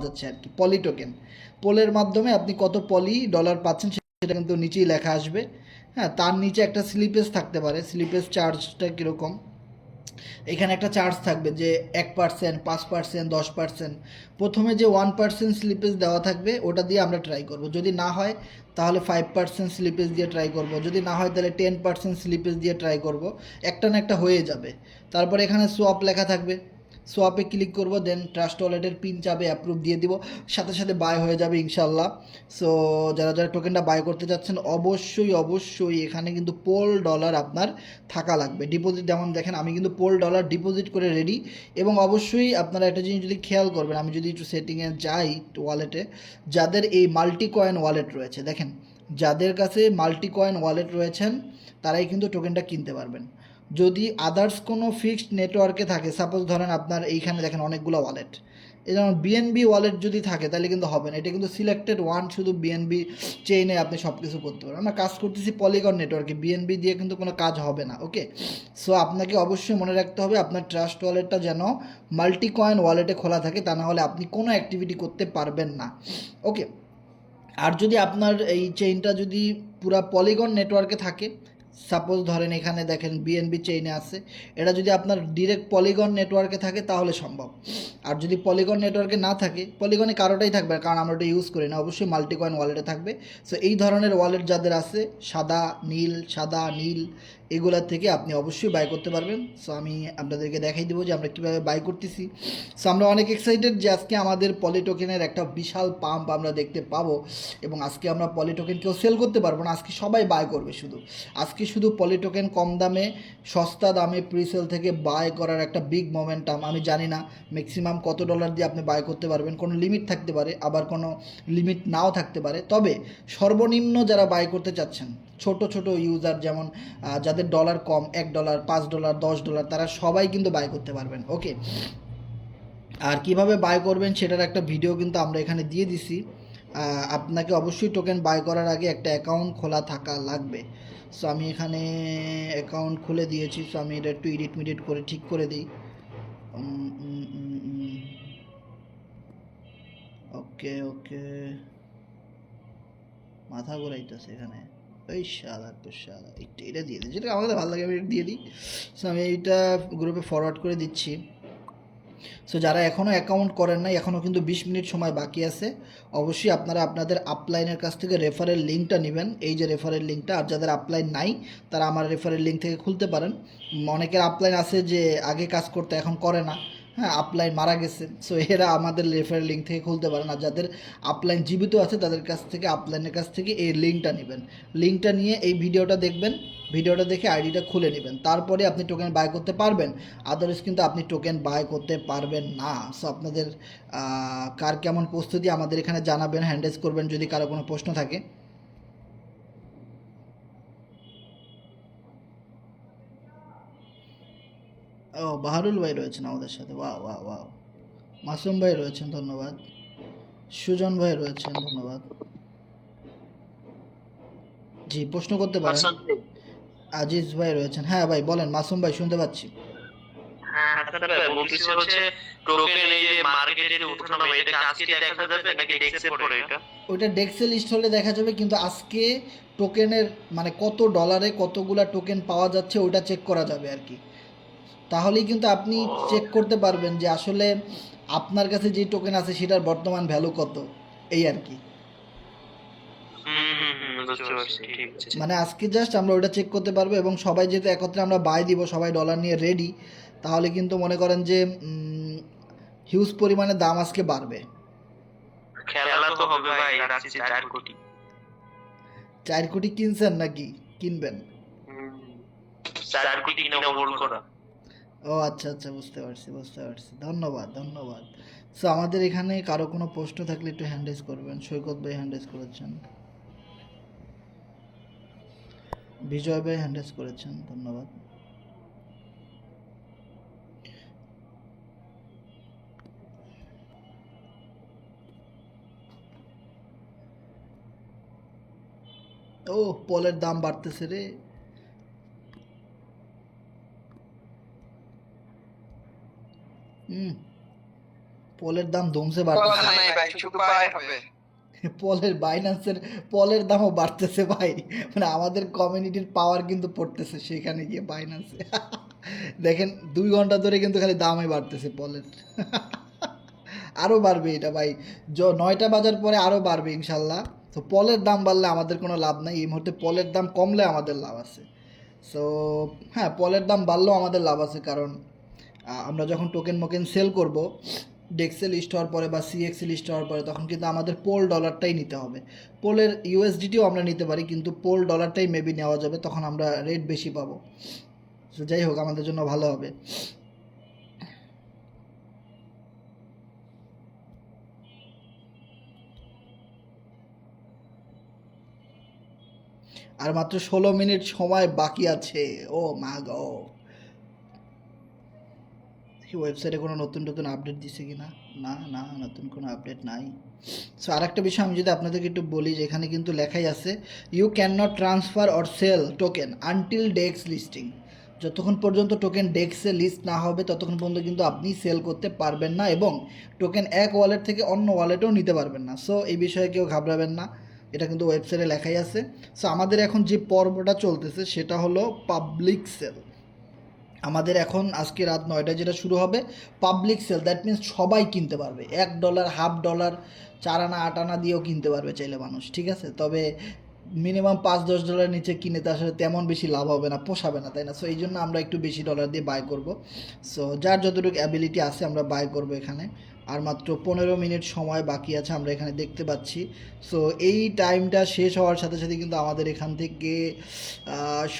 যাচ্ছে আর কি, পলি টোকেন। পোলের মাধ্যমে আপনি কত পলি ডলার পাচ্ছেন সেটা কিন্তু নিচেই লেখা আসবে। হ্যাঁ, তার নিচে একটা স্লিপেজ থাকতে পারে, স্লিপেজ চার্জটা কীরকম, এখানে একটা চার্জ থাকবে যে 1%, 5%, 10%। প্রথমে যে 1% স্লিপেজ দেওয়া থাকবে ওটা দিয়ে আমরা ট্রাই করব, যদি না হয় তাহলে 5% স্লিপেজ দিয়ে ট্রাই করব, যদি না হয় তাহলে 10% স্লিপেজ দিয়ে ট্রাই করব। একটা না একটা হয়ে যাবে। তারপর এখানে সোয়াপ লেখা থাকবে, সোয়াপে ক্লিক করব, দেন ট্রাস্ট ওয়ালেটের পিন চাবে, অ্যাপ্রুভ দিয়ে দিব, সাথে সাথে বাই হয়ে যাবে ইনশাল্লাহ। সো যারা যারা টোকেনটা বাই করতে যাচ্ছেন অবশ্যই অবশ্যই এখানে কিন্তু পোল ডলার আপনার থাকা লাগবে ডিপোজিট। যেমন দেখেন আমি কিন্তু পোল ডলার ডিপোজিট করে রেডি। এবং অবশ্যই আপনারা একটা জিনিস যদি খেয়াল করবেন, আমি যদি একটু সেটিংয়ে যাই ওয়ালেটে, যাদের এই মাল্টি কয়েন ওয়ালেট রয়েছে, দেখেন যাদের কাছে মাল্টি কয়েন ওয়ালেট রয়েছেন তারাই কিন্তু টোকেনটা কিনতে পারবেন। যদি আদার্স কোনো ফিক্সড নেটওয়ার্কে থাকে, সাপোজ ধরেন আপনার এইখানে দেখেন অনেকগুলো ওয়ালেট, এই যেমন বিএনবি ওয়ালেট যদি থাকে তাহলে কিন্তু হবে না, এটা কিন্তু সিলেক্টেড ওয়ান, শুধু বিএনবি চেইনে আপনি সব কিছু করতে পারেন। আমরা কাজ করতেছি পলিগন নেটওয়ার্কে, বিএনবি দিয়ে কিন্তু কোনো কাজ হবে না। ওকে, সো আপনাকে অবশ্যই মনে রাখতে হবে আপনার ট্রাস্ট ওয়ালেটটা যেন মাল্টি কয়েন ওয়ালেটে খোলা থাকে, তা না হলে আপনি কোনো অ্যাক্টিভিটি করতে পারবেন না। ওকে, আর যদি আপনার এই চেইনটা যদি পুরা পলিগন নেটওয়ার্কে থাকে, সাপোজ ধরেন এখানে দেখেন বিএনবি চেইনে আছে, এটা যদি আপনার ডিরেক্ট পলিগন নেটওয়ার্কে থাকে তাহলে সম্ভব। আর যদি পলিগন নেটওয়ার্কে না থাকে, পলিগনে কারোটাই থাকবে কারণ আমরা ওটা ইউজ করি না, অবশ্যই মাল্টিকয়েন ওয়ালেটে থাকবে। সো এই ধরনের ওয়ালেট যাদের আছে সাদা নীল, সাদা নীল, এগুলার থেকে আপনি অবশ্যই বাই করতে পারবেন। সো আমি আপনাদেরকে দেখাই দেবো যে আমরা কীভাবে বাই করতেছি। সো আমরা অনেক এক্সাইটেড যে আজকে আমাদের পলি টোকেনের একটা বিশাল পাম্প আমরা দেখতে পাবো, এবং আজকে আমরা পলি টোকেন কেউ সেল করতে পারবো না, আজকে সবাই বাই করবে। শুধু আজকে শুধু পলি টোকেন কম দামে সস্তা দামে প্রিসেল থেকে বাই করার একটা বিগ মোমেন্টাম। আমি জানি না ম্যাক্সিমাম কত ডলার দিয়ে আপনি বাই করতে পারবেন, কোনো লিমিট থাকতে পারে, আবার কোনো লিমিট নাও থাকতে পারে। তবে সর্বনিম্ন যারা বাই করতে চাচ্ছেন, ছোট ছোট ইউজার, যেমন যাদের ডলার কম, $1, $5, $10, তারা সবাই কিন্তু বাই করতে পারবেন। ওকে, আর কিভাবে বাই করবেন সেটার একটা ভিডিও কিন্তু আমরা এখানে দিয়ে দিছি। আপনাকে অবশ্যই টোকেন বাই করার আগে একটা অ্যাকাউন্ট খোলা থাকা লাগবে। সো আমি এখানে অ্যাকাউন্ট খুলে দিয়েছি। সো আমি এটা একটু এডিট মিডিট করে ঠিক করে দিই। ওকে ওকে, মাথা ঘুরাইতেছে এখানে, ওই শালা তো শালা, এটা দিয়ে দিই, যেটা আমাদের ভালো লাগে আমি এটা দিয়ে দিই। সো আমি এইটা গ্রুপে ফরওয়ার্ড করে দিচ্ছি। সো যারা এখনও অ্যাকাউন্ট করেন নাই, এখনও কিন্তু 20 মিনিট সময় বাকি আছে। অবশ্যই আপনারা আপনাদের আপলাইনের কাছ থেকে রেফারেল লিঙ্কটা নেবেন, এই যে রেফারেল লিঙ্কটা। আর যাদের আপলাইন নাই তারা আমার রেফারেল লিঙ্ক থেকে খুলতে পারেন। অনেকের আপলাইন আছে যে আগে কাজ করতে এখন করে না, হ্যাঁ, আপলাইন মারা গেছে, সো এরা আমাদের রেফারেল লিঙ্ক থেকে খুলতে পারেন। আর যাদের আপলাইন জীবিত আছে তাদের কাছ থেকে, আপলাইনের কাছ থেকে এই লিঙ্কটা নেবেন। লিঙ্কটা নিয়ে এই ভিডিওটা দেখবেন, ভিডিওটা দেখে আইডিটা খুলে নেবেন, তারপরে আপনি টোকেন বাই করতে পারবেন। আদারওয়াইজ কিন্তু আপনি টোকেন বাই করতে পারবেন না। সো আপনাদের কার কেমন প্রস্তুতি আমাদের এখানে জানাবেন, হ্যান্ডেস করবেন যদি কারো কোনো প্রশ্ন থাকে। ও, বাহারুল ভাই রয়েছেন আমাদের সাথে, ওয়াও ওয়াও ওয়াও। মাসুম ভাই রয়েছেন, ধন্যবাদ। সুজন ভাই রয়েছেন, ধন্যবাদ। জি, প্রশ্ন করতে পারেন। আজিজ ভাই রয়েছেন, হ্যাঁ ভাই বলেন, মাসুম ভাই শুনতে পাচ্ছি। হ্যাঁ আচ্ছা ভাই, বলতেছি হচ্ছে টোকেন এই যে মার্কেটে যে ওঠানামা, এটা কি আজকে দেখা যাবে নাকি ডেক্সে পড়ে এটা? ওইটা ডেক্সে লিস্ট হলে দেখা যাবে, কিন্তু আজকে টোকেনের মানে কত ডলারে কতগুলা টোকেন পাওয়া যাচ্ছে ওটা চেক করা যাবে আর কি। তাহলেই কিন্তু আপনি চেক করতে পারবেন যে আসলে আপনার কাছে যে টোকেন আছে সেটার বর্তমান ভ্যালু কত, এই আর কি। হুম হুম হুম, বুঝতে পারছি, ঠিক আছে। মানে আজকে জাস্ট আমরা ওটা চেক করতে পারবো, এবং সবাই যেহেতু একত্রে আমরা বাই দিব, সবাই ডলার নিয়ে রেডি, তাহলে কিন্তু মনে করেন যে হিউজ পরিমাণে দাম আজকে বাড়বে। খেলা তো হবে ভাই, রাখছি 4 কোটি। 4 কোটি কিনছেন নাকি কিনবেন? হুম, 4 কোটি কিনা হোল্ড করা। ও আচ্ছা আচ্ছা, বুঝতে পারছি বুঝতে পারছি, ধন্যবাদ ধন্যবাদ। সো আমাদের এখানে কারো কোনো প্রশ্ন থাকলে একটু হ্যান্ডেজ করবেন। সৈকত ভাই হ্যান্ডেজ করেছেন, বিজয় ভাই হ্যান্ডেজ করেছেন, ধন্যবাদ। ও, পলের দাম বাড়তেছে রে। হুম, পলের দাম ধমসে পল বাড়তেছে। নাই ভাই, শুধু বাই হবে। পলের দামও বাড়তেছে ভাই, মানে আমাদের কমিউনিটির পাওয়ার কিন্তু পড়তেছে সেখানে গিয়ে বাইন্যান্সে। দেখেন 2 ঘন্টা ধরে কিন্তু খালি দামই বাড়তেছে পলের। আরও বাড়বে এটা ভাই, 9টা বাজার পরে আরও বাড়বে ইনশাল্লাহ। তো পলের দাম বাড়লে আমাদের কোনো লাভ নাই এই মুহূর্তে, পলের দাম কমলে আমাদের লাভ আছে। সো হ্যাঁ, পলের দাম বাড়লেও আমাদের লাভ আছে, কারণ আমরা যখন টোকেন মোকেন সেল করব ডেক্সে লিস্ট হওয়ার পরে বা সিএক্সে লিস্ট হওয়ার পরে, তখন কিন্তু আমাদের পোল ডলারটাই নিতে হবে। পোলের ইউএসডিটিও আমরা নিতে পারি, কিন্তু পোল ডলারটাই মেবি নেওয়া যাবে, তখন আমরা রেট বেশি পাবো। তো যাই হোক, আমাদের জন্য ভালো হবে। আর মাত্র 16 মিনিট সময় বাকি আছে। ও মা গো, এই ওয়েবসাইটে কোনো নতুন নতুন আপডেট দিছে কি না? না না, নতুন কোনো আপডেট নাই। সো আরেকটা বিষয় আমি যদি আপনাদেরকে একটু বলি, যে এখানে কিন্তু লেখাই আছে you can not transfer or sell token until DEX listing. যতক্ষণ পর্যন্ত টোকেন ডেক্সে লিস্ট না হবে ততক্ষণ পর্যন্ত কিন্তু আপনি সেল করতে পারবেন না, এবং টোকেন এক ওয়ালেট থেকে অন্য ওয়ালেটেও নিতে পারবেন না। সো এই বিষয়ে কেউ ঘাবড়াবেন না, এটা কিন্তু ওয়েবসাইটে লেখাই আছে। সো আমাদের এখন যে পর্বটা চলতেছে সেটা হলো পাবলিক সেল। আমাদের এখন আজকে রাত 9টায় যেটা শুরু হবে পাবলিক সেল, দ্যাট মিনস সবাই কিনতে পারবে। $1, $1/2, 4 আনা 8 আনা দিয়েও কিনতে পারবে চাইলে মানুষ, ঠিক আছে? তবে মিনিমাম $5-10 নিচে কিনে তো আসলে তেমন বেশি লাভ হবে না, পোষাবে না, তাই না? সো এই জন্য আমরা একটু বেশি ডলার দিয়ে বাই করব। সো যার যতটুকু অ্যাবিলিটি আছে আমরা বাই করব এখানে। আর মাত্র 15 মিনিট সময় বাকি আছে, আমরা এখানে দেখতে পাচ্ছি। সো এই টাইমটা শেষ হওয়ার সাথে সাথে কিন্তু আমাদের এখান থেকে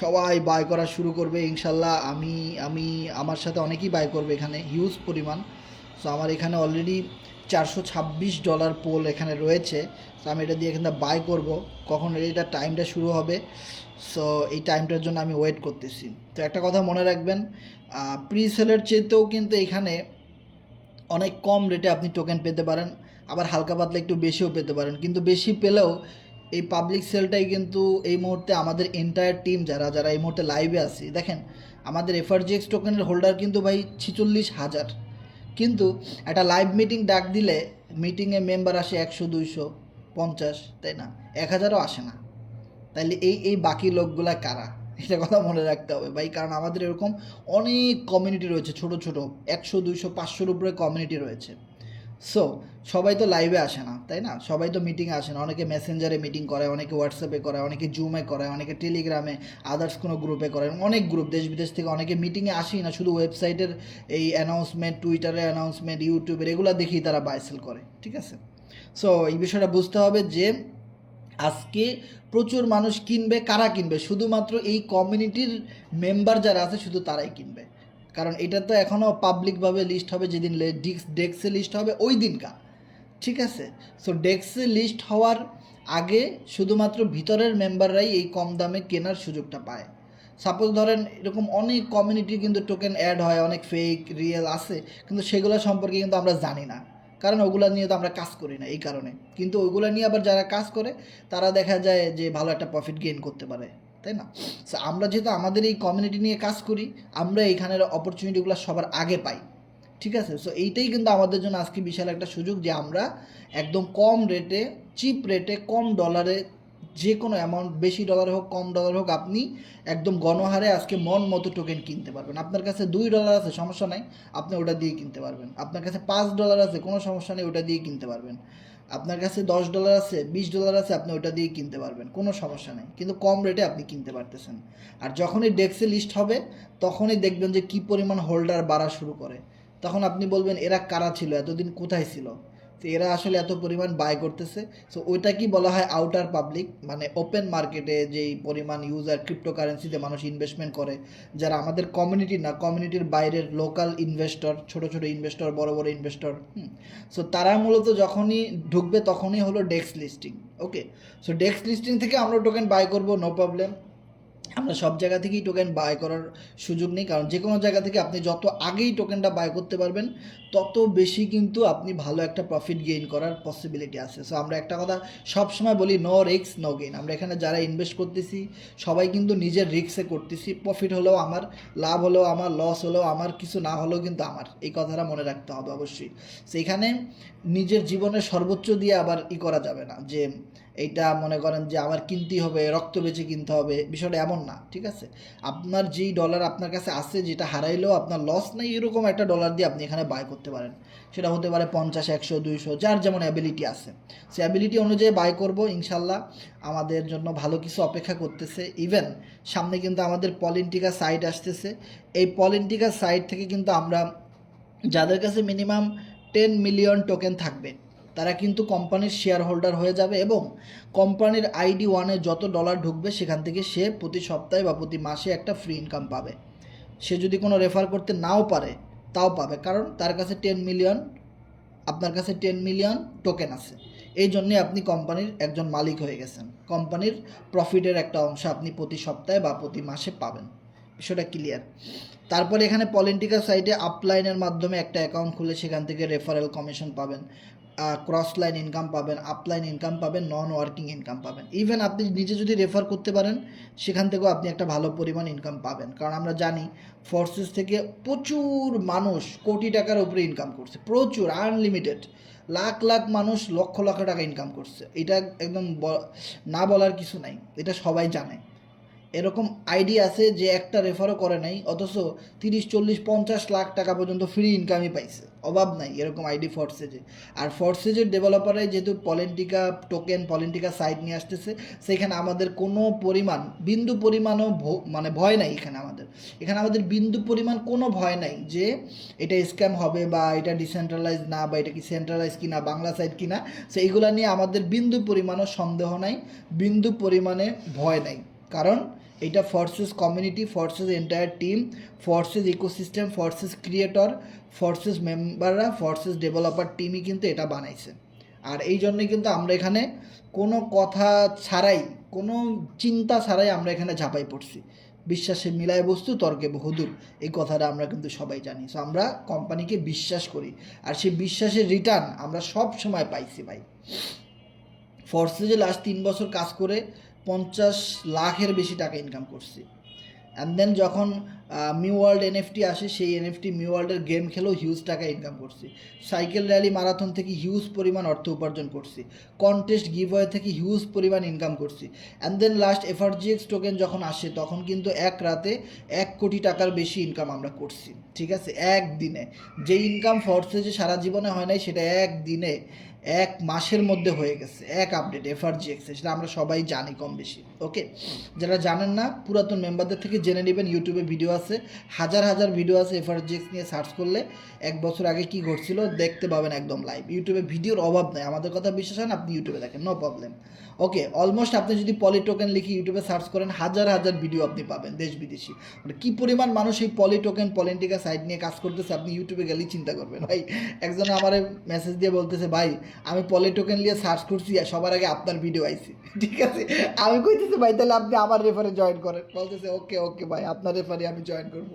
সবাই বাই করা শুরু করবে ইনশাল্লাহ। আমি আমার সাথে অনেকেই বাই করবে এখানে, হিউজ পরিমাণ। সো আমার এখানে অলরেডি $426 পোল এখানে রয়েছে। সো আমি এটা দিয়ে এখানে বাই করব, কখন এটা টাইমটা শুরু হবে। সো এই টাইমটার জন্য আমি ওয়েট করতেছি। তো একটা কথা মনে রাখবেন, প্রি সেলের চেয়েতেও কিন্তু এখানে অনেক কম রেটে আপনি টোকেন পেতে পারেন, আবার হালকা পাতলা একটু বেশিও পেতে পারেন। কিন্তু বেশি পেলেও এই পাবলিক সেলটাই কিন্তু এই মুহূর্তে আমাদের এন্টায়ার টিম যারা যারা এই মুহূর্তে লাইভে আছি, দেখেন আমাদের এফআরজিএক্স টোকেনের হোল্ডার কিন্তু ভাই 46,000, কিন্তু একটা লাইভ মিটিং ডাক দিলে মিটিংয়ে মেম্বার আসে 100, 200, 50, তাই না? 1000ও আসে না। তাইলে এই বাকি লোকগুলা কারা? এটা কথা মনে রাখতে হবে ভাই, কারণ আমাদের এরকম অনেক কমিউনিটি রয়েছে, ছোট ছোট 100, 200, 500-র উপরে কমিউনিটি রয়েছে। সো সবাই তো লাইভে আসে না, তাই না? সবাই তো মিটিংয়ে আসে না, অনেকে মেসেঞ্জারে মিটিং করে, অনেকে হোয়াটসঅ্যাপে করে, অনেকে জুমে করে, অনেকে টেলিগ্রামে, আদার্স কোনো গ্রুপে করে, অনেক গ্রুপ দেশ বিদেশ থেকে অনেকে মিটিংয়ে আসেই না, শুধু ওয়েবসাইটের এই অ্যানাউন্সমেন্ট, টুইটারের অ্যানাউন্সমেন্ট, ইউটিউবের এগুলো দেখেই তারা বাইসেল করে, ঠিক আছে? সো এই বিষয়টা বুঝতে হবে যে আজকে প্রচুর মানুষ কিনবে। কারা কিনবে? শুধুমাত্র এই কমিউনিটির মেম্বার যারা আছে শুধু তারাই কিনবে, কারণ এটা তো এখনও পাবলিকভাবে লিস্ট হবে, যেদিন ডেক্সে লিস্ট হবে ওই দিনকার, ঠিক আছে? সো ডেক্সে লিস্ট হওয়ার আগে শুধুমাত্র ভিতরের মেম্বাররাই এই কম দামে কেনার সুযোগটা পায়। সাপোজ ধরেন এরকম অনেক কমিউনিটি কিন্তু টোকেন অ্যাড হয়, অনেক ফেক রিয়েল আছে, কিন্তু সেগুলো সম্পর্কে কিন্তু আমরা জানি না, কারণ ওগুলো নিয়ে তো আমরা কাজ করি না এই কারণে। কিন্তু ওইগুলো নিয়ে আবার যারা কাজ করে তারা দেখা যায় যে ভালো একটা প্রফিট গেইন করতে পারে, তাই না? সো আমরা যেহেতু আমাদের এই কমিউনিটি নিয়ে কাজ করি, আমরা এইখানের অপরচুনিটিগুলো সবার আগে পাই, ঠিক আছে? সো এইটাই কিন্তু আমাদের জন্য আজকে বিশাল একটা সুযোগ, যে আমরা একদম কম রেটে, চিপ রেটে, কম ডলারে, যে কোনো অ্যামাউন্ট, বেশি ডলার হোক কম ডলার হোক, আপনি একদম গণহারে আজকে মন মতো টোকেন কিনতে পারবেন। আপনার কাছে $2 আছে, সমস্যা নাই, আপনি ওটা দিয়ে কিনতে পারবেন। আপনার কাছে $5 আছে, কোনো সমস্যা নেই, ওটা দিয়ে কিনতে পারবেন। আপনার কাছে $10 আছে, $20 আছে, আপনি ওটা দিয়ে কিনতে পারবেন, কোনো সমস্যা নেই, কিন্তু কম রেটে আপনি কিনতে পারতেছেন। আর যখনই ডেক্সে লিস্ট হবে তখনই দেখবেন যে কী পরিমাণ হোল্ডার বাড়া শুরু করে, তখন আপনি বলবেন এরা কারা ছিল, এতদিন কোথায় ছিল? তো এরা আসলে এত পরিমাণ বাই করতেছে। সো ওইটা কি বলা হয় আউটার পাবলিক, মানে ওপেন মার্কেটে যেই পরিমাণ ইউজার ক্রিপ্টোকারেন্সিতে মানুষ ইনভেস্টমেন্ট করে, যারা আমাদের কমিউনিটি না, কমিউনিটির বাইরের লোকাল ইনভেস্টর, ছোট ছোট ইনভেস্টর, বড় বড় ইনভেস্টর। সো তারা মূলত যখনই ঢুকবে তখনই হলো ডেক্স লিস্টিং। ওকে, সো ডেক্স লিস্টিং থেকে আমরা টোকেন বাই করব, নো প্রবলেম। আমরা সব জায়গা থেকেই টোকেন বাই করার সুযোগ নেই, কারণ যে কোনো জায়গা থেকে আপনি যত আগেই টোকেনটা বাই করতে পারবেন তত বেশি কিন্তু আপনি ভালো একটা প্রফিট গেইন করার পসিবিলিটি আছে। সো আমরা একটা কথা সবসময় বলি, নো রিস্ক নো গেইন। আমরা এখানে যারা ইনভেস্ট করতেছি সবাই কিন্তু নিজের রিস্কে করতেছি। প্রফিট হলেও আমার, লাভ হলেও আমার, লস হলেও আমার, কিছু না হলেও কিন্তু আমার। এই কথাটা মনে রাখতে হবে অবশ্যই। সেইখানে নিজের জীবনের সর্বোচ্চ দিয়ে আবার করা যাবে না যে এইটা মনে করেন যে আমার কিনতেই হবে, রক্ত বেচে কিনতে হবে, বিষয়টা এমন না, ঠিক আছে? আপনার যেই ডলার আপনার কাছে আছে, যেটা হারাইলেও আপনার লস নেই, এরকম একটা ডলার দিয়ে আপনি এখানে বাই করতে পারেন। সেটা হতে পারে 50, 100, 200, যার যেমন অ্যাবিলিটি আছে সেই অ্যাবিলিটি অনুযায়ী বাই করব। ইনশাল্লাহ আমাদের জন্য ভালো কিছু অপেক্ষা করতেছে। ইভেন সামনে কিন্তু আমাদের পলিটিকা সাইট আসতেছে। এই পলিটিকা সাইট থেকে কিন্তু আমরা, যাদের কাছে মিনিমাম 10 মিলিয়ন টোকেন থাকবে, তারা কিন্তু কোম্পানির শেয়ার হোল্ডার হয়ে যাবে, এবং কোম্পানির ID1-এ যত ডলার ঢুকবে সেখান থেকে সে প্রতি সপ্তাহে বা প্রতি মাসে একটা ফ্রি ইনকাম পাবে। সে যদি কোনো রেফার করতে নাও পারে তাও পাবে, কারণ তার কাছে 10 মিলিয়ন, আপনার কাছে 10 মিলিয়ন টোকেন আছে। এই জন্যে আপনি কোম্পানির একজন মালিক হয়ে গেছেন। কোম্পানির প্রফিটের একটা অংশ আপনি প্রতি সপ্তাহে বা প্রতি মাসে পাবেন। বিষয়টা ক্লিয়ার? তারপরে এখানে পলিটিকা সাইটে আপলাইনের মাধ্যমে একটা অ্যাকাউন্ট খুলে সেখান থেকে রেফারেল কমিশন পাবেন, ক্রস লাইন ইনকাম পাবেন, আপলাইন ইনকাম পাবেন, নন ওয়ার্কিং ইনকাম পাবেন। ইভেন আপনি নিজে যদি রেফার করতে পারেন সেখান থেকেও আপনি একটা ভালো পরিমাণ ইনকাম পাবেন, কারণ আমরা জানি ফোর্সেস থেকে প্রচুর মানুষ কোটি টাকার উপরে ইনকাম করছে, প্রচুর, আনলিমিটেড, লাখ লাখ মানুষ লক্ষ লক্ষ টাকা ইনকাম করছে। এটা একদম না বলার কিছু নাই, এটা সবাই জানে। এরকম আইডি আছে যে একটা রেফারও করে নাই, অথচ 30, 40, 50 লাখ টাকা পর্যন্ত ফ্রি ইনকামই পাইছে। অভাব নাই এরকম আইডি ফোর্সেজে। আর ফোর্সেজের ডেভেলপারে যেহেতু পলিটিকা টোকেন, পলিটিকা সাইট নিয়ে আসতেছে, সেখানে আমাদের কোনো পরিমাণ, বিন্দু পরিমাণও মানে ভয় নাই। এখানে আমাদের বিন্দু পরিমাণ কোনো ভয় নাই যে এটা স্ক্যাম হবে, বা এটা ডিসেন্ট্রালাইজ না, বা এটা কি সেন্ট্রালাইজ কিনা, বাংলা সাইট কিনা। সো এইগুলো নিয়ে আমাদের বিন্দু পরিমাণও সন্দেহ নাই, বিন্দু পরিমাণে ভয় নাই, কারণ এটা forces community, forces entire team, forces ecosystem, forces creator, forces মেম্বাররা, ফোর্সেস ডেভেলপার টিমই কিন্তু এটা বানাইছে। আর এই জন্যই কিন্তু আমরা এখানে কোনো কথা ছাড়াই, কোনো চিন্তা ছাড়াই আমরা এখানে ঝাঁপাই পড়ছি। বিশ্বাসে মিলায় বস্তু, তর্কে বহুদূর, এই কথাটা আমরা কিন্তু সবাই জানি। সো আমরা কোম্পানিকে বিশ্বাস করি, আর সেই বিশ্বাসের রিটার্ন আমরা সব সময় পাইছি ভাই। ফোর্সেসে লাস্ট 3 বছর কাজ করে 50 লাখের বেশি টাকা ইনকাম করছি। অ্যান্ড দেন যখন মিউ ওয়ার্ল্ড NFT আসে, সেই NFT মিউ ওয়ার্ল্ডের গেম খেলেও হিউজ টাকা ইনকাম করছি। সাইকেল র্যালি মারাথন থেকে হিউজ পরিমাণ অর্থ উপার্জন করছি। কন্টেস্ট গিভওয়ে থেকে হিউজ পরিমাণ ইনকাম করছি। And then last FRGX token যখন আসে, তখন কিন্তু এক রাতে 1 কোটি টাকার বেশি ইনকাম আমরা করছি, ঠিক আছে? একদিনে যে ইনকাম ফোর্সেজে সারা জীবনে হয় নাই, সেটা একদিনে, 1 মাসের মধ্যে হয়ে গেছে। এক আপডেট FRGX, সেটা আমরা সবাই জানি কম বেশি। ওকে, যারা জানেন না পুরাতন মেম্বারদের থেকে জেনে নেবেন। ইউটিউবে ভিডিও আছে, হাজার হাজার ভিডিও আছে। FRGX নিয়ে সার্চ করলে 1 বছর আগে কি ঘটছিল দেখতে পাবেন একদম লাইভ। ইউটিউবে ভিডিওর অভাব নেই, আমাদের কথা বিশ্বাস হয় না, আপনি ইউটিউবে দেখেন, নো প্রবলেম। ওকে, অলমোস্ট আপনি যদি পলি টোকেন লিখে ইউটিউবে সার্চ করেন, হাজার হাজার ভিডিও আপনি পাবেন দেশ বিদেশি। মানে কী পরিমাণ মানুষ এই পলি টোকেন, পলিটিকা সাইট নিয়ে কাজ করতেছে, আপনি ইউটিউবে গেলেই চিন্তা করবেন। ভাই একজন আমার মেসেজ দিয়ে বলতেছে, ভাই আমি পলি টোকেন নিয়ে সার্চ করছি, সবার আগে আপনার ভিডিও আইছি, ঠিক আছে? আমি কইতেছি ভাই তাহলে আপনি আমার রেফারে জয়েন করেন। বলতেছে ওকে ওকে ভাই, আপনার রেফারে আমি জয়েন করবো।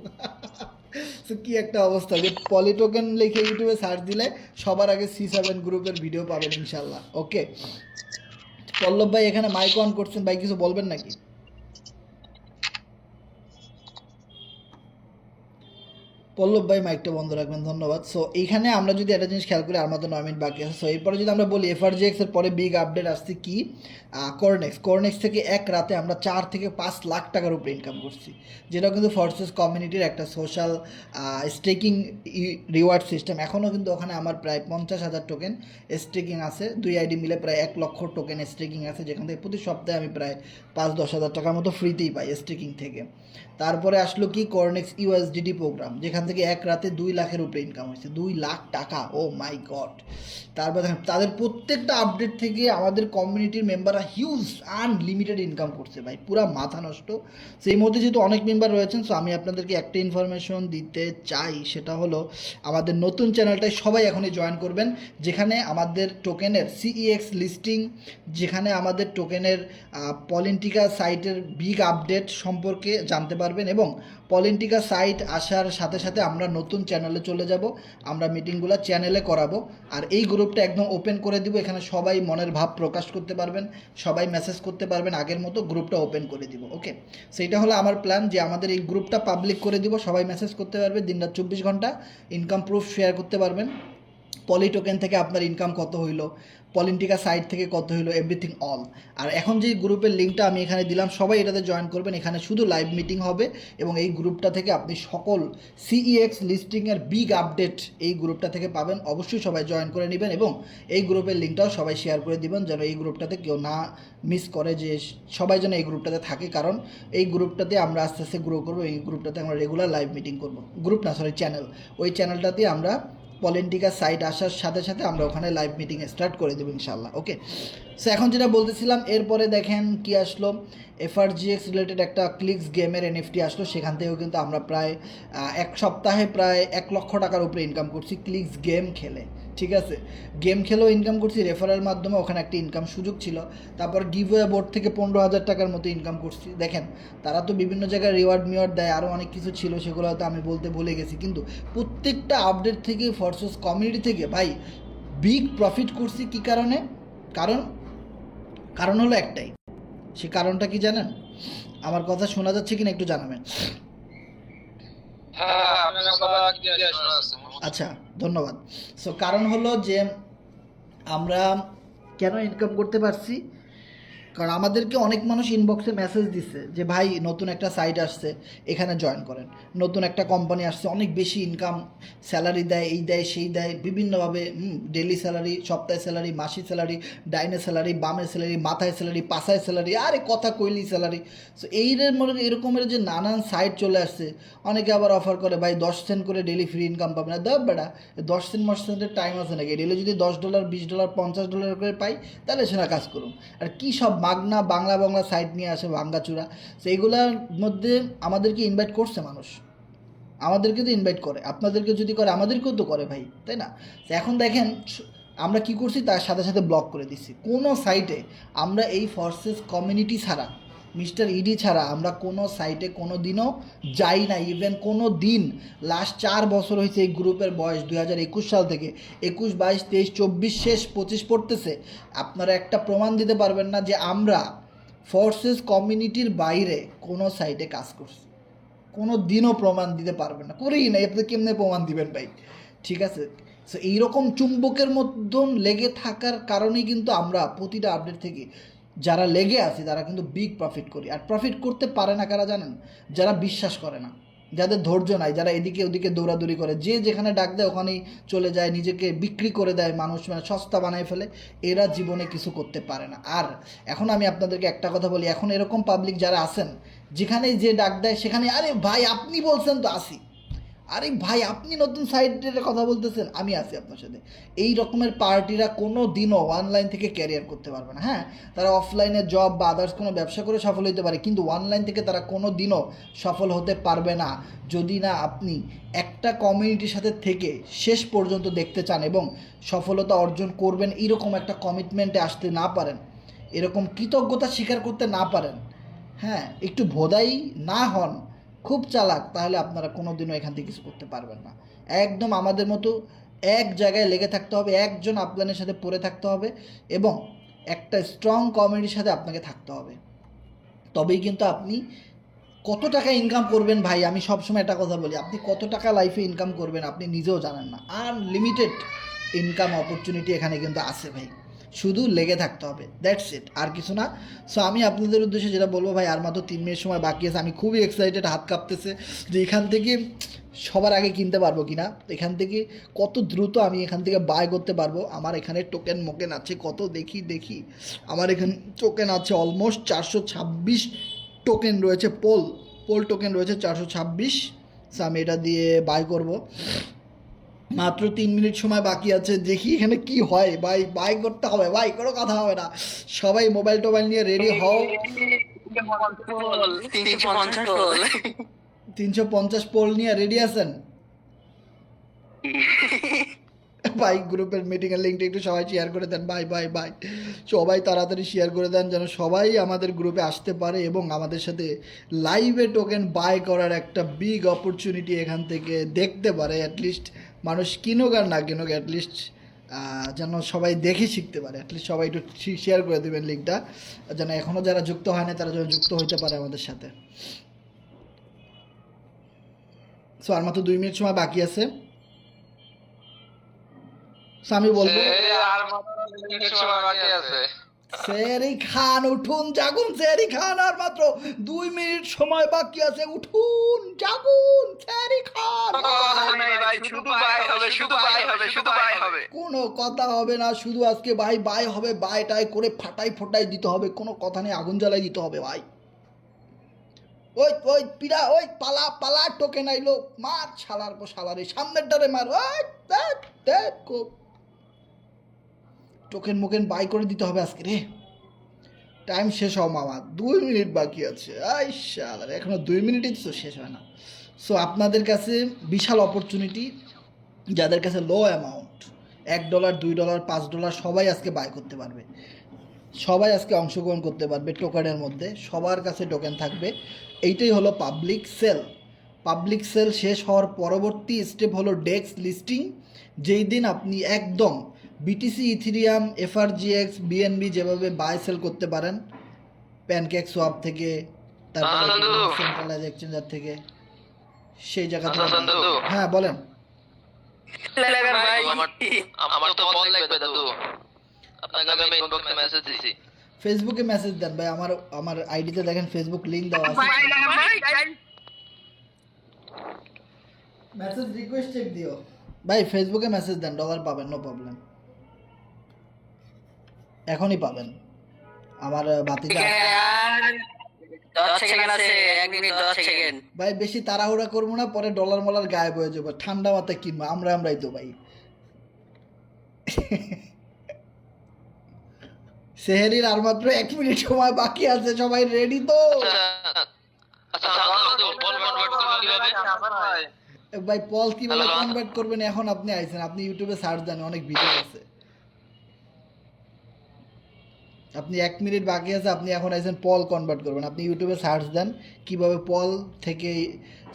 তো কী একটা অবস্থা যে পলি টোকেন লিখে ইউটিউবে সার্চ দিলে সবার আগে C7 গ্রুপের ভিডিও পাবেন ইনশাল্লাহ। ওকে, পল্লব ভাই এখানে মাইক অন করছেন, ভাই কিছু বলবেন নাকি? পল্লব ভাই মাইকটা বন্ধ রাখবেন, ধন্যবাদ। সো এইখানে আমরা যদি একটা জিনিস খেয়াল করি, আমাদের 9 মিনিট বাকি আছে। সো এরপরে যদি আমরা বলি FRGX এর পরে বিগ আপডেট আসছে কি, কর্নেক্স থেকে এক রাতে আমরা 4 থেকে 5 লাখ টাকার উপরে ইনকাম করছি, যেটা কিন্তু ফোর্সেস কমিউনিটির একটা সোশ্যাল স্টেকিং রিওয়ার্ড সিস্টেম। এখনও কিন্তু ওখানে আমার প্রায় 50,000 টোকেন স্টেকিং আছে, 2 আইডি মিলে প্রায় 1 লক্ষ টোকেন স্টেকিং আছে, যেখান থেকে প্রতি সপ্তাহে আমি প্রায় 5-10 হাজার টাকার মতো ফ্রিতেই পাই স্টেকিং থেকে। তারপরে আসলো কি কর্নেক্স USDT প্রোগ্রাম, যেখান থেকে থেকে এক রাতে 2 লাখের উপরে ইনকাম হয়েছে, 2 লাখ টাকা, ও মাই গড। তারপর দেখেন তাদের প্রত্যেকটা আপডেট থেকে আমাদের কমিউনিটির মেম্বাররা হিউজ আনলিমিটেড ইনকাম করছে ভাই, পুরা মাথা নষ্ট। সেই মধ্যে যেহেতু অনেক মেম্বার রয়েছেন, সো আমি আপনাদেরকে একটা ইনফরমেশন দিতে চাই, সেটা হলো আমাদের নতুন চ্যানেলটায় সবাই এখনই জয়েন করবেন, যেখানে আমাদের টোকেনের সিইএক্স লিস্টিং, যেখানে আমাদের টোকেনের পলিন্টিকা সাইটের বিগ আপডেট সম্পর্কে জানতে পারবেন, এবং পলিন্টিকা সাইট আসার সাথে সাথে আমরা নতুন চ্যানেলে চলে যাব, আমরা মিটিংগুলো চ্যানেলে করাবো, আর এই গ্রুপটা একদম ওপেন করে দিব, এখানে সবাই মনের ভাব প্রকাশ করতে পারবেন, সবাই মেসেজ করতে পারবেন, আগের মতো গ্রুপটা ওপেন করে দিব। ওকে, সেইটা হলো আমার প্ল্যান, যে আমাদের এই গ্রুপটা পাবলিক করে দিব, সবাই মেসেজ করতে পারবে, দিনরাত 24 ঘন্টা ইনকাম প্রুফ শেয়ার করতে পারবেন, পলি টোকেন থেকে আপনার ইনকাম কত হইলো, পলিন্টিকা সাইট থেকে কত হইলো, এভরিথিং অল। আর এখন যে গ্রুপের লিঙ্কটা আমি এখানে দিলাম, সবাই এটাতে জয়েন করবেন, এখানে শুধু লাইভ মিটিং হবে, এবং এই গ্রুপটা থেকে আপনি সকল সিইএক্স লিস্টিংয়ের বিগ আপডেট এই গ্রুপটা থেকে পাবেন। অবশ্যই সবাই জয়েন করে নেবেন, এবং এই গ্রুপের লিঙ্কটাও সবাই শেয়ার করে দিবেন, যেন এই গ্রুপটাতে কেউ না মিস করে, যে সবাই যেন এই গ্রুপটাতে থাকে, কারণ এই গ্রুপটাতে আমরা আস্তে আস্তে গ্রো করবো, এই গ্রুপটাতে আমরা রেগুলার লাইভ মিটিং করবো, গ্রুপ না সরি চ্যানেল, ওই চ্যানেলটাতে আমরা পলিন্টিকা সাইট আসার সাথে সাথে আমরা ওখানে লাইভ মিটিং স্টার্ট করে দেবো ইনশাল্লাহ। ওকে, সো এখন যেটা বলতেছিলাম, এরপরে দেখেন কি আসলো, এফআরজিএক্স রিলেটেড একটা ক্লিক্স গেমের এনএফটি আসলো, সেখান থেকেও কিন্তু আমরা প্রায় এক সপ্তাহে প্রায় 1 লক্ষ টাকার উপরে ইনকাম করছি ক্লিক্স গেম খেলে। ঠিক আছে, গেম খেলেও ইনকাম করছি, রেফারের মাধ্যমে ওখানে একটা ইনকাম সুযোগ ছিল, তারপর গিভওয়ে বোর্ড থেকে 15,000 টাকার মতো ইনকাম করছি। দেখেন তারা তো বিভিন্ন জায়গায় রিওয়ার্ড দেয়, আরও অনেক কিছু ছিল, সেগুলো হয়তো আমি বলতে ভুলে গেছি, কিন্তু প্রত্যেকটা আপডেট থেকে ফরসোস কমিউনিটি থেকে ভাই বিগ প্রফিট করছি। কী কারণে? কারণ হলো একটাই, সে কারণটা কি জানেন? আমার কথা শোনা যাচ্ছে কিনা একটু জানাবেন। আচ্ছা, ধন্যবাদ। সো কারণ হলো যে আমরা কেন ইনকাম করতে পারছি, কারণ আমাদেরকে অনেক মানুষ ইনবক্সে মেসেজ দিচ্ছে যে ভাই নতুন একটা সাইট আসছে, এখানে জয়েন করেন, নতুন একটা কোম্পানি আসছে, অনেক বেশি ইনকাম, স্যালারি দেয়, এই দেয় সেই দেয়, বিভিন্নভাবে ডেলি স্যালারি, সপ্তাহে স্যালারি, মাসিক স্যালারি, ডাইনে স্যালারি, বামের স্যালারি, মাথায় স্যালারি, পাশায় স্যালারি, আরে কথা কইলি স্যালারি। সো এরকমের যে নানান সাইট চলে আসছে, অনেকে আবার অফার করে ভাই 10 সেন্ট করে ডেলি ফ্রি ইনকাম পাবে না। দেব বেড়া, 10 সেন্টের টাইম আছে নাকি? ডেলি যদি $10, $20, $50 করে পাই, তাহলে সেটা কাজ করুন। আর কী সব মাগনা বাংলা সাইট নিয়ে আসে ভাঙ্গাচুরা, সেইগুলোর মধ্যে আমাদেরকে ইনভাইট করছে মানুষ, আমাদেরকে তো ইনভাইট করে, আপনাদেরকে যদি করে আমাদেরকেও তো করে ভাই, তাই না? তো এখন দেখেন আমরা কি করছি, তার সাথে সাথে ব্লক করে দিচ্ছি কোনো সাইটে। আমরা এই ফরসেস কমিউনিটি ছাড়া, মিস্টার ইডি ছাড়া আমরা কোনো সাইটে কোনো দিনও যাই না। ইভেন কোনো দিন লাস্ট 4 বছর হয়েছে এই গ্রুপের বয়স, 2021 সাল থেকে 21, 22, 23, 24 শেষ 25 পড়তেছে, আপনারা একটা প্রমাণ দিতে পারবেন না যে আমরা ফোর্সেস কমিউনিটির বাইরে কোনো সাইটে কাজ করছি। কোনো দিনও প্রমাণ দিতে পারবেন না, করেই না, আপনি কেমনে প্রমাণ দিবেন ভাই? ঠিক আছে, সো এইরকম চুম্বকের মধ্যে লেগে থাকার কারণেই কিন্তু আমরা প্রতিটা আপডেট থেকে যারা লেগে আছে তারা কিন্তু বিগ প্রফিট করি। আর প্রফিট করতে পারে না কারা জানেন? যারা বিশ্বাস করে না, যাদের ধৈর্য নাই, যারা এদিকে ওদিকে দৌড়াদৌড়ি করে, যে যেখানে ডাক দেয় ওখানেই চলে যায়, নিজেকে বিক্রি করে দেয়, মানুষ মানে সস্তা বানায় ফেলে, এরা জীবনে কিছু করতে পারে না। আর এখন আমি আপনাদেরকে একটা কথা বলি, এখন এরকম পাবলিক যারা আছেন, যেখানেই যে ডাক দেয় সেখানে আরে ভাই আপনি বলছেন তো আসি, আরে ভাই আপনি নতুন সাইটের কথা বলতেছেন, আমি আছি আপনার সাথে। এই রকমের পার্টিরা কোনো দিনও অনলাইন থেকে ক্যারিয়ার করতে পারবে না। হ্যাঁ, তারা অফলাইনে জব বা আদার্স কোনো ব্যবসা করে সফল হতে পারে, কিন্তু অনলাইন থেকে তারা কোনো দিনও সফল হতে পারবে না, যদি না আপনি একটা কমিউনিটির সাথে থেকে শেষ পর্যন্ত দেখতে চান এবং সফলতা অর্জন করবেন এরকম একটা কমিটমেন্টে আসতে না পারেন, এরকম কৃতজ্ঞতা স্বীকার করতে না পারেন, হ্যাঁ, একটু ভোদাই না হন, খুব চালাক, তাহলে আপনারা কোনো দিনও এখান থেকে কিছু করতে পারবেন না। একদম আমাদের মতো এক জায়গায় লেগে থাকতে হবে, একজন আপলাইনের সাথে পড়ে থাকতে হবে, এবং একটা স্ট্রং কমিউনিটির সাথে আপনাকে থাকতে হবে, তবেই কিন্তু আপনি কত টাকা ইনকাম করবেন ভাই, আমি সবসময় একটা কথা বলি, আপনি কত টাকা লাইফে ইনকাম করবেন আপনি নিজেও জানেন না। আনলিমিটেড ইনকাম অপরচুনিটি এখানে কিন্তু আছে ভাই, শুধু লেগে থাকতে হবে, দ্যাটস ইট, আর কিছু না। সো আমি আপনাদের উদ্দেশ্যে যেটা বলবো ভাই, আর মাত্র 3 মিনিট সময় বাকি আছে, আমি খুবই এক্সাইটেড, হাত কাঁপতেছে যে এখান থেকে সবার আগে কিনতে পারবো কিনা, এখান থেকে কত দ্রুত আমি এখান থেকে বাই করতে পারবো। আমার এখানে টোকেন আছে কত দেখি, আমার এখানে টোকেন আছে অলমোস্ট 426 টোকেন রয়েছে, পোল টোকেন রয়েছে 426, সো আমি এটা দিয়ে বাই করব। মাত্র 3 মিনিট সময় বাকি আছে, দেখি এখানে কি হয় ভাই। বাই করতে হবে ভাই, কোনো কথা হবে না। সবাই মোবাইল টোবাইল নিয়ে রেডি হও। 350 পোল নিয়ে রেডি আছেন ভাই? গ্রুপের মিটিং এর লিঙ্কটা একটু সবাই শেয়ার করে দেন ভাই ভাই ভাই। সবাই তাড়াতাড়ি শেয়ার করে দেন যেন সবাই আমাদের গ্রুপে আসতে পারে এবং আমাদের সাথে লাইভে টোকেন বাই করার একটা বিগ অপরচুনিটি এখান থেকে দেখতে পারে। অ্যাটলিস্ট মানুষ কিনুক আর না কিনুক, অ্যাটলিস্ট যেন সবাই দেখে শিখতে পারে। অ্যাটলিস্ট সবাই একটু শেয়ার করে দেবেন লিঙ্কটা, যেন এখনও যারা যুক্ত হয় না তারা যেন যুক্ত হতে পারে আমাদের সাথে। সো আর মাত্র 2 মিনিট সময় বাকি আছে। সো আমি বলবো সেরি খান উঠুন জাগুন, সেরি খান আর মাত্র 2 মিনিট সময় বাকি আছে। উঠুন জাগুন, সেরি খান। কোনো কথা হবে না, শুধু আজকে ভাই বাই হবে। বাইটাই করে ফাটাই ফোটাই দিতে হবে, কোনো কথা নেই, আগুন জ্বালাই দিতে হবে ভাই। ওই ওই পিড়া, ওই পালা পালা, টোকেন আইলো, মার শালার পর শালারে, সামনের ডারে মার। ওই টোকেন মোকেন বাই করে দিতে হবে আজকে রে। টাইম শেষ হওয়া মামা, 2 মিনিট বাকি আছে। আই শালার, এখনো 2 মিনিটই তো শেষ হয় না। সো আপনাদের কাছে বিশাল অপরচুনিটি, যাদের কাছে লো অ্যামাউন্ট, $1, $2, $5 সবাই আজকে বাই করতে পারবে। সবাই আজকে অংশগ্রহণ করতে পারবে টোকেনের মধ্যে, সবার কাছে টোকেন থাকবে। এইটাই হলো পাবলিক সেল। পাবলিক সেল শেষ হওয়ার পরবর্তী স্টেপ হলো ডেক্স লিস্টিং। যেই দিন আপনি একদম বিটিসি, ইথিরিয়াম, এফআরজিএক্স, বিএনবি যেভাবে বাই সেল করতে পারেন প্যানকেক সোয়াপ থেকে, তারপরে সেন্ট্রালাইজ এক্সচেঞ্জার থেকে, সেই জায়গা থেকে। হ্যাঁ বলেন। আমার তো বল লাগবে দাদু, আপনাকে আমি ইনবক্সে মেসেজ দিছি। ফেসবুকে মেসেজ দেন ভাই, আমার আইডিতে দেখেন ফেসবুক লিংক দেওয়া আছে। মেসেজ রিকোয়েস্ট চেক দিও ভাই, ফেসবুকে মেসেজ দেন, ডলার পাবেন, নো প্রবলেম। এখনই পাবেন। আমার বাতিটা ভাই বেশি তাড়াহুড়া করবো না, পরে ডলার মলার গায়েব হয়ে যাবো। ঠান্ডা মাথায় কিনবো, আমরাই তো ভাই। সেহেরির আর মাত্র 1 মিনিট সময় বাকি আছে, সবাই রেডি তো? ভাই পল কিভাবে কনভার্ট করবেন এখন আপনি আইছেন, আপনি ইউটিউবে সার্চ দেন, অনেক ভিডিও আছে। আপনি 1 মিনিট বাকি আছে, আপনি এখন আইছেন পল কনভার্ট করবেন। আপনি ইউটিউবে সার্চ দেন কিভাবে পল থেকে,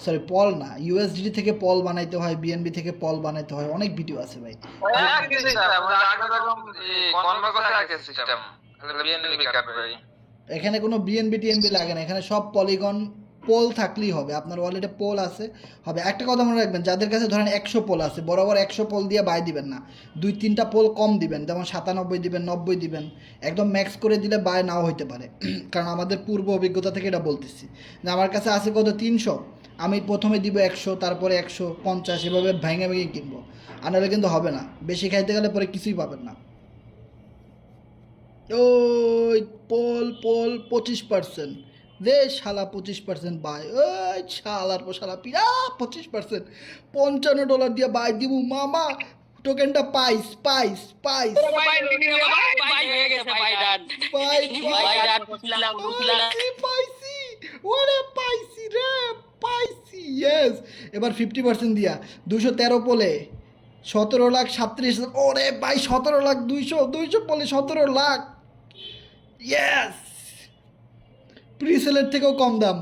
সরি পল না, ইউএসডি থেকে পল বানাইতে হয়, বিএনবি থেকে পল বানাইতে হয়, অনেক ভিডিও আছে ভাই। এখানে কোনো বিএনবি টিএনবি লাগে না, এখানে সব পলিগন পোল থাকলেই হবে। আপনার ওয়ালেটে পোল আছে হবে। একটা কথা মনে রাখবেন, যাদের কাছে ধরেন 100 পোল আছে, বরাবর 100 পোল দিয়ে বাই দিবেন না, 2-3টা পোল কম দিবেন, যেমন 97 দিবেন, 90 দিবেন। একদম ম্যাক্স করে দিলে বাই নাও হইতে পারে, কারণ আমাদের পূর্ব অভিজ্ঞতা থেকে এটা বলতেছি। যে আমার কাছে আছে কত 300, আমি প্রথমে দিব 100, তারপরে 150, এভাবে ভেঙে ভেঙে কিনবো। আর নাহলে কিন্তু হবে না, বেশি খাইতে গেলে পরে কিছুই পাবেন না। ওই পোল পোল 25%, রে শালা 25% বাই। ওই শালার পর শালা পিরা 25%, $55 দিয়ে বাই দিব মামা। টোকেনটা পাইস পাইস পাইস পাইছি, ওরে পাইছি রে পাইছি, ইয়েস। এবার 50% দিয়া 213 পোলে 17,37,000। ওরে ভাই 17 লাখ, 200 পোলে 17 লাখ, ইয়েস। প্রিসেলের থেকেও কম দাম।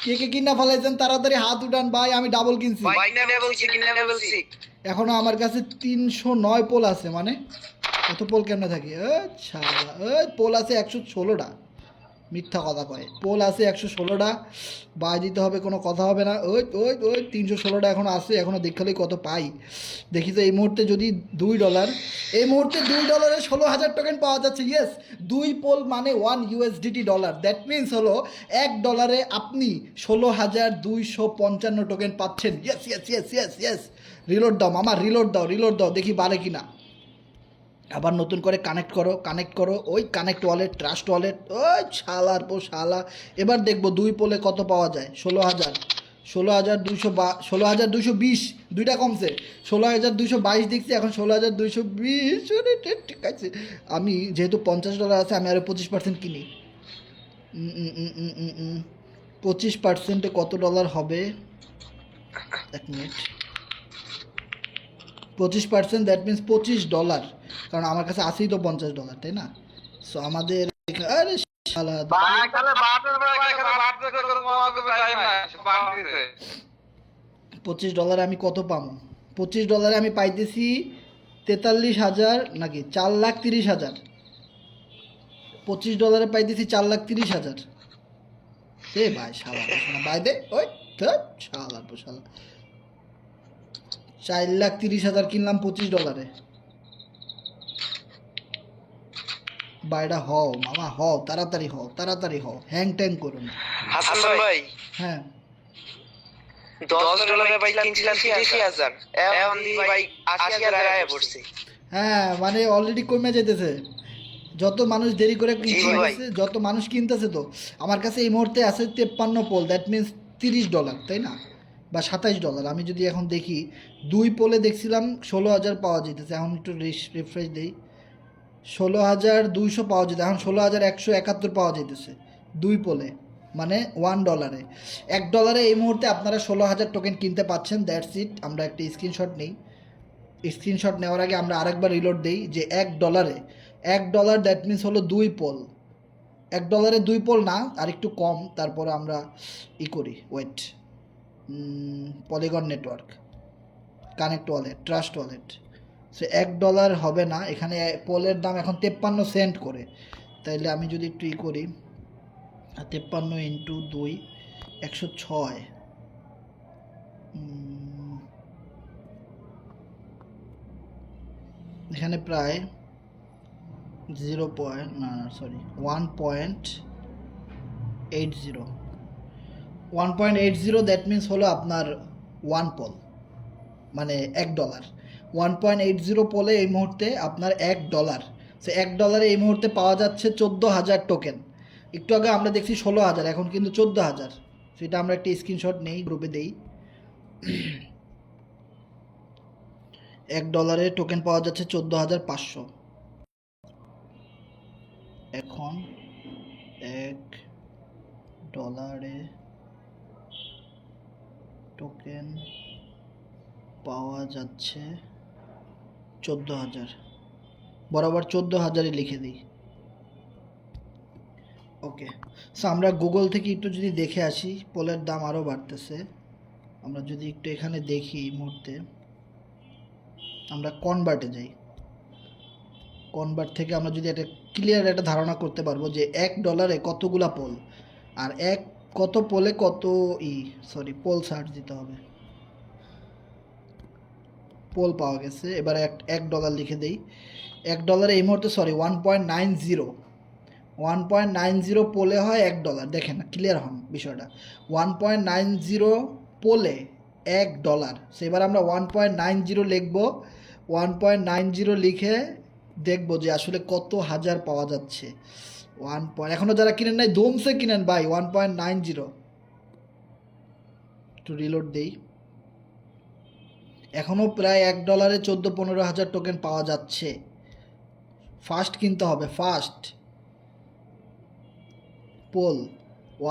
কে কে কিনা ফেলাইছেন তাড়াতাড়ি হাত উঠান ভাই, আমি ডাবল কিনছি। এখনো আমার কাছে 309 পোল আছে। মানে এত পোল কেমনে থাকে? আচ্ছা পোল আছে 116টা, মিথ্যা কথা কয়। পোল আছে 116টা, বাই দিতে হবে, কোনো কথা হবে না। ওই ওই ওই 316টা এখনও আছে, এখনও দেখালেই কত পাই দেখি তো। এই মুহূর্তে যদি $2, এই মুহূর্তে $2 16,000 টোকেন পাওয়া যাচ্ছে। ইয়েস, 2 পোল মানে $1 দ্যাট মিনস হলো $1 আপনি 16,255 টোকেন পাচ্ছেন। Yes yes yes yes yes. Reload দাও মামা, রিলোড দাও, রিলোড দাও, দেখি বাড়ে কিনা। আবার নতুন করে কানেক্ট করো ওই কানেক্ট ওয়ালেট, ট্রাস্ট ওয়ালেট, ওই শালার পো শালা। এবার দেখবো 2 পোলে কত পাওয়া যায়। 16,000, 16,220, দুইটা কমছে। 16,222 দেখছি, এখন 16,220। ঠিক আছে, আমি যেহেতু $50 আছে, আমি আরও 25% কিনি। 25%-এ কত ডলার হবে? 1 মিনিট। 25%, দ্যাট মিনস $25, কারণ আমার কাছে আছেই তো $50, তাই না? সো আমাদের আরে শালা, $25 আমি কত পাবো? $25 আমি পাইতেছি 43,000 নাকি 4,30,000। $25 পাইতেছি 4,30,000। এ ভাই শালা বাই দে ওই শালা শালা, 4,30,000 কিনলাম $25। বাইটা হও মামা, হও তাড়াতাড়ি হও, হ্যাং ট্যাং করো না। হাসান ভাই, হ্যাঁ, $10 বাইক কিনছিলাম 30,000, এখন ভাই 80,000 আয় পড়ছে। হ্যাঁ, মানে অলরেডি কমে যেতেছে যত মানুষ দেরি করে কিনতেছে, যত মানুষ কিনতেছে। তো আমার কাছে এই মুহূর্তে আছে 53 পোল, দ্যাট মিনস $30, তাই না? বা $27। আমি যদি এখন দেখি 2 পোলে দেখছিলাম 16,000 পাওয়া যেতেছে, এখন একটু রিফ্রেশ দিই। 16,200 পাওয়া যেত, এখন 16,171 পাওয়া যেতেছে 2 পোলে, মানে $1। $1 এই মুহূর্তে আপনারা 16,000 টোকেন কিনতে পাচ্ছেন। That's it. আমরা একটা স্ক্রিনশট নেই। স্ক্রিনশট নেওয়ার আগে আমরা আরেকবার রিলোড দিই যে $1, দ্যাট মিনস হলো 2 পোল। $1 2 পোল না, আর একটু কম। তারপরে আমরা করি, wait, polygon network, connect wallet, trust wallet. সে $1 হবে না, এখানে পোলের দাম এখন 53 সেন্ট করে। তাইলে আমি যদি একটু করি, 53 ইন্টু 2, 106। এখানে প্রায় 1.80, দ্যাট মিনস হলো আপনার 1 পোল, মানে $1। 1.80 পোলে এই মুহূর্তে আপনার $1। সে $1 এই মুহূর্তে পাওয়া যাচ্ছে 14,000 টোকেন। একটু আগে আমরা দেখছি 16,000, এখন কিন্তু 14,000। সেটা আমরা একটা স্ক্রিনশট নেই, গ্রুপে দেই। $1 টোকেন পাওয়া যাচ্ছে 14,500। এখন $1 টোকেন পাওয়া যাচ্ছে 14,000, বরাবর 14,000-ই লিখে দিই। ওকে, সো আমরা গুগল থেকে একটু যদি দেখে আসি, পোলের দাম আরও বাড়তেছে। আমরা যদি একটু এখানে দেখি, এই মুহূর্তে আমরা কনভার্টে যাই। কনভার্ট থেকে আমরা যদি একটা ক্লিয়ার একটা ধারণা করতে পারবো যে $1 কতগুলা পোল, আর কত পোলে কত পোল সার্চ দিতে হবে। পোল পাওয়া গেছে। এবার $1 লিখে দেই। $1 এই মুহূর্তে 1.90 পোলে হয় $1। দেখেন ক্লিয়ার হন বিষয়টা, 1.90 পোলে $1। সো এবার আমরা 1.90 লিখব। 1.90 লিখে দেখবো যে আসলে কত হাজার পাওয়া যাচ্ছে। এখনও যারা কিনেন নাই দমসে কিনেন ভাই। 1.90 একটু রিলোড দেই। এখনও প্রায় $1 14-15 হাজার টোকেন পাওয়া যাচ্ছে। ফাস্ট কিনতে হবে, ফাস্ট। পোল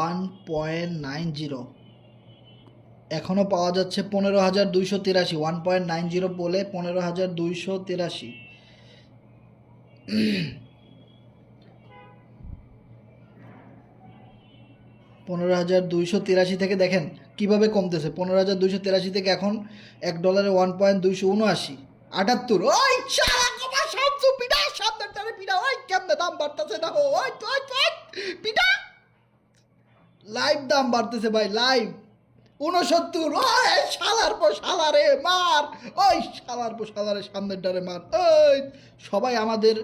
1.90 এখনও পাওয়া যাচ্ছে 15,283। 1.90 পোলে 15,283। 15,283 থেকে দেখেন কিভাবে কমতেছে। 15,283 থেকে এখন $1 1.279, 78। ওই পিঠা সামনে পিঠা, ওই কেমনে দাম বাড়তেছে না, ওই পিঠা লাইভ দাম বাড়তেছে ভাই, লাইভ 69। ওই শালার পর শালারে মার, ওই শালার পর শালারে সামনের ডারে মার। ওই সবাই আমাদের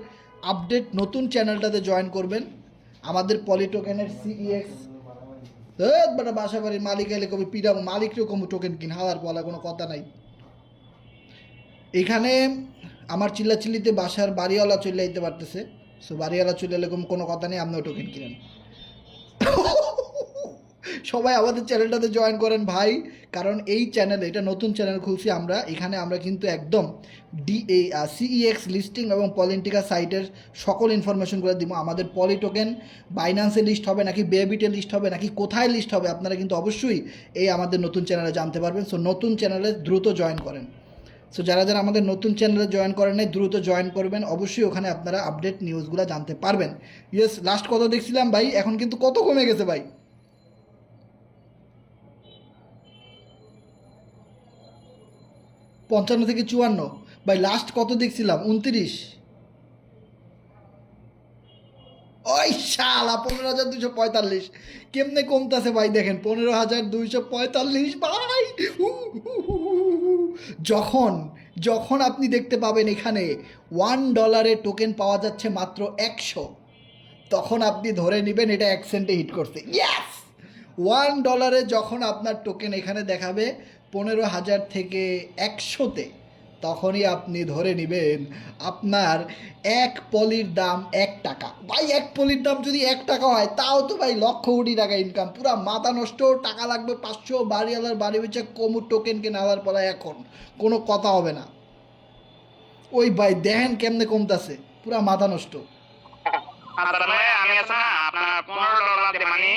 আপডেট নতুন চ্যানেলটাতে জয়েন করবেন। আমাদের পলিটোকেনের CEX বেটা বাসা বাড়ির মালিক এলে কবি পিডাম, মালিককেও কম টোকেন কিন, হাওয়ার বলা কোনো কথা নাই। এখানে আমার চিল্লাচিল্লিতে বাসার বাড়িওয়ালা চলে যেতে পারতেছে। সো বাড়িওয়ালা চলে এলে কোনো কথা নেই, আপনিও টোকেন কিনেন। সবাই আমাদের চ্যানেলটাতে জয়েন করেন ভাই, কারণ এই চ্যানেলে, এটা নতুন চ্যানেল খুলছি আমরা, এখানে আমরা কিন্তু একদম সিইএক্স লিস্টিং এবং পলিটিকা সাইটের সকল ইনফরমেশনগুলো দিব। আমাদের পলি টোকেন বাইন্যান্সে লিস্ট হবে নাকি বেবিটে লিস্ট হবে নাকি কোথায় লিস্ট হবে, আপনারা কিন্তু অবশ্যই এই আমাদের নতুন চ্যানেলে জানতে পারবেন। সো নতুন চ্যানেলে দ্রুত জয়েন করেন। সো যারা যারা আমাদের নতুন চ্যানেলে জয়েন করেন নাই দ্রুত জয়েন করবেন, অবশ্যই ওখানে আপনারা আপডেট নিউজগুলো জানতে পারবেন। ইয়েস, লাস্ট কত দেখছিলাম ভাই, এখন কিন্তু কত কমে গেছে ভাই, 55 থেকে 54 ভাই। লাস্ট কত দেখছিলাম 29। ওই শালা 15,245 কেমনে কমতেছে ভাই, দেখেন 15,245 ভাই। যখন যখন আপনি দেখতে পাবেন এখানে $1 টোকেন পাওয়া যাচ্ছে মাত্র 100, তখন আপনি ধরে নেবেন এটা 1 সেন্টে হিট করছে। ইয়েস, $1 যখন আপনার টোকেন এখানে দেখাবে 15,000 থেকে 100-তে, তখনই আপনি ধরে নেবেন আপনার এক পলির দাম 1 টাকা। ভাই এক পলির দাম যদি 1 টাকা হয় তাও তো ভাই লক্ষ কোটি টাকা ইনকাম, পুরা মাথা নষ্ট। টাকা লাগবে 500, বাড়িওয়ালার বাড়ি বেচে কমু টোকেন কেনা আলার পরে এখন কোনো কথা হবে না। ওই ভাই দেখেন কেমনে কমতাছে, পুরা মাথা নষ্ট। আচ্ছা ভাই, আমি আছে না আপনার $15 দিয়ে মানে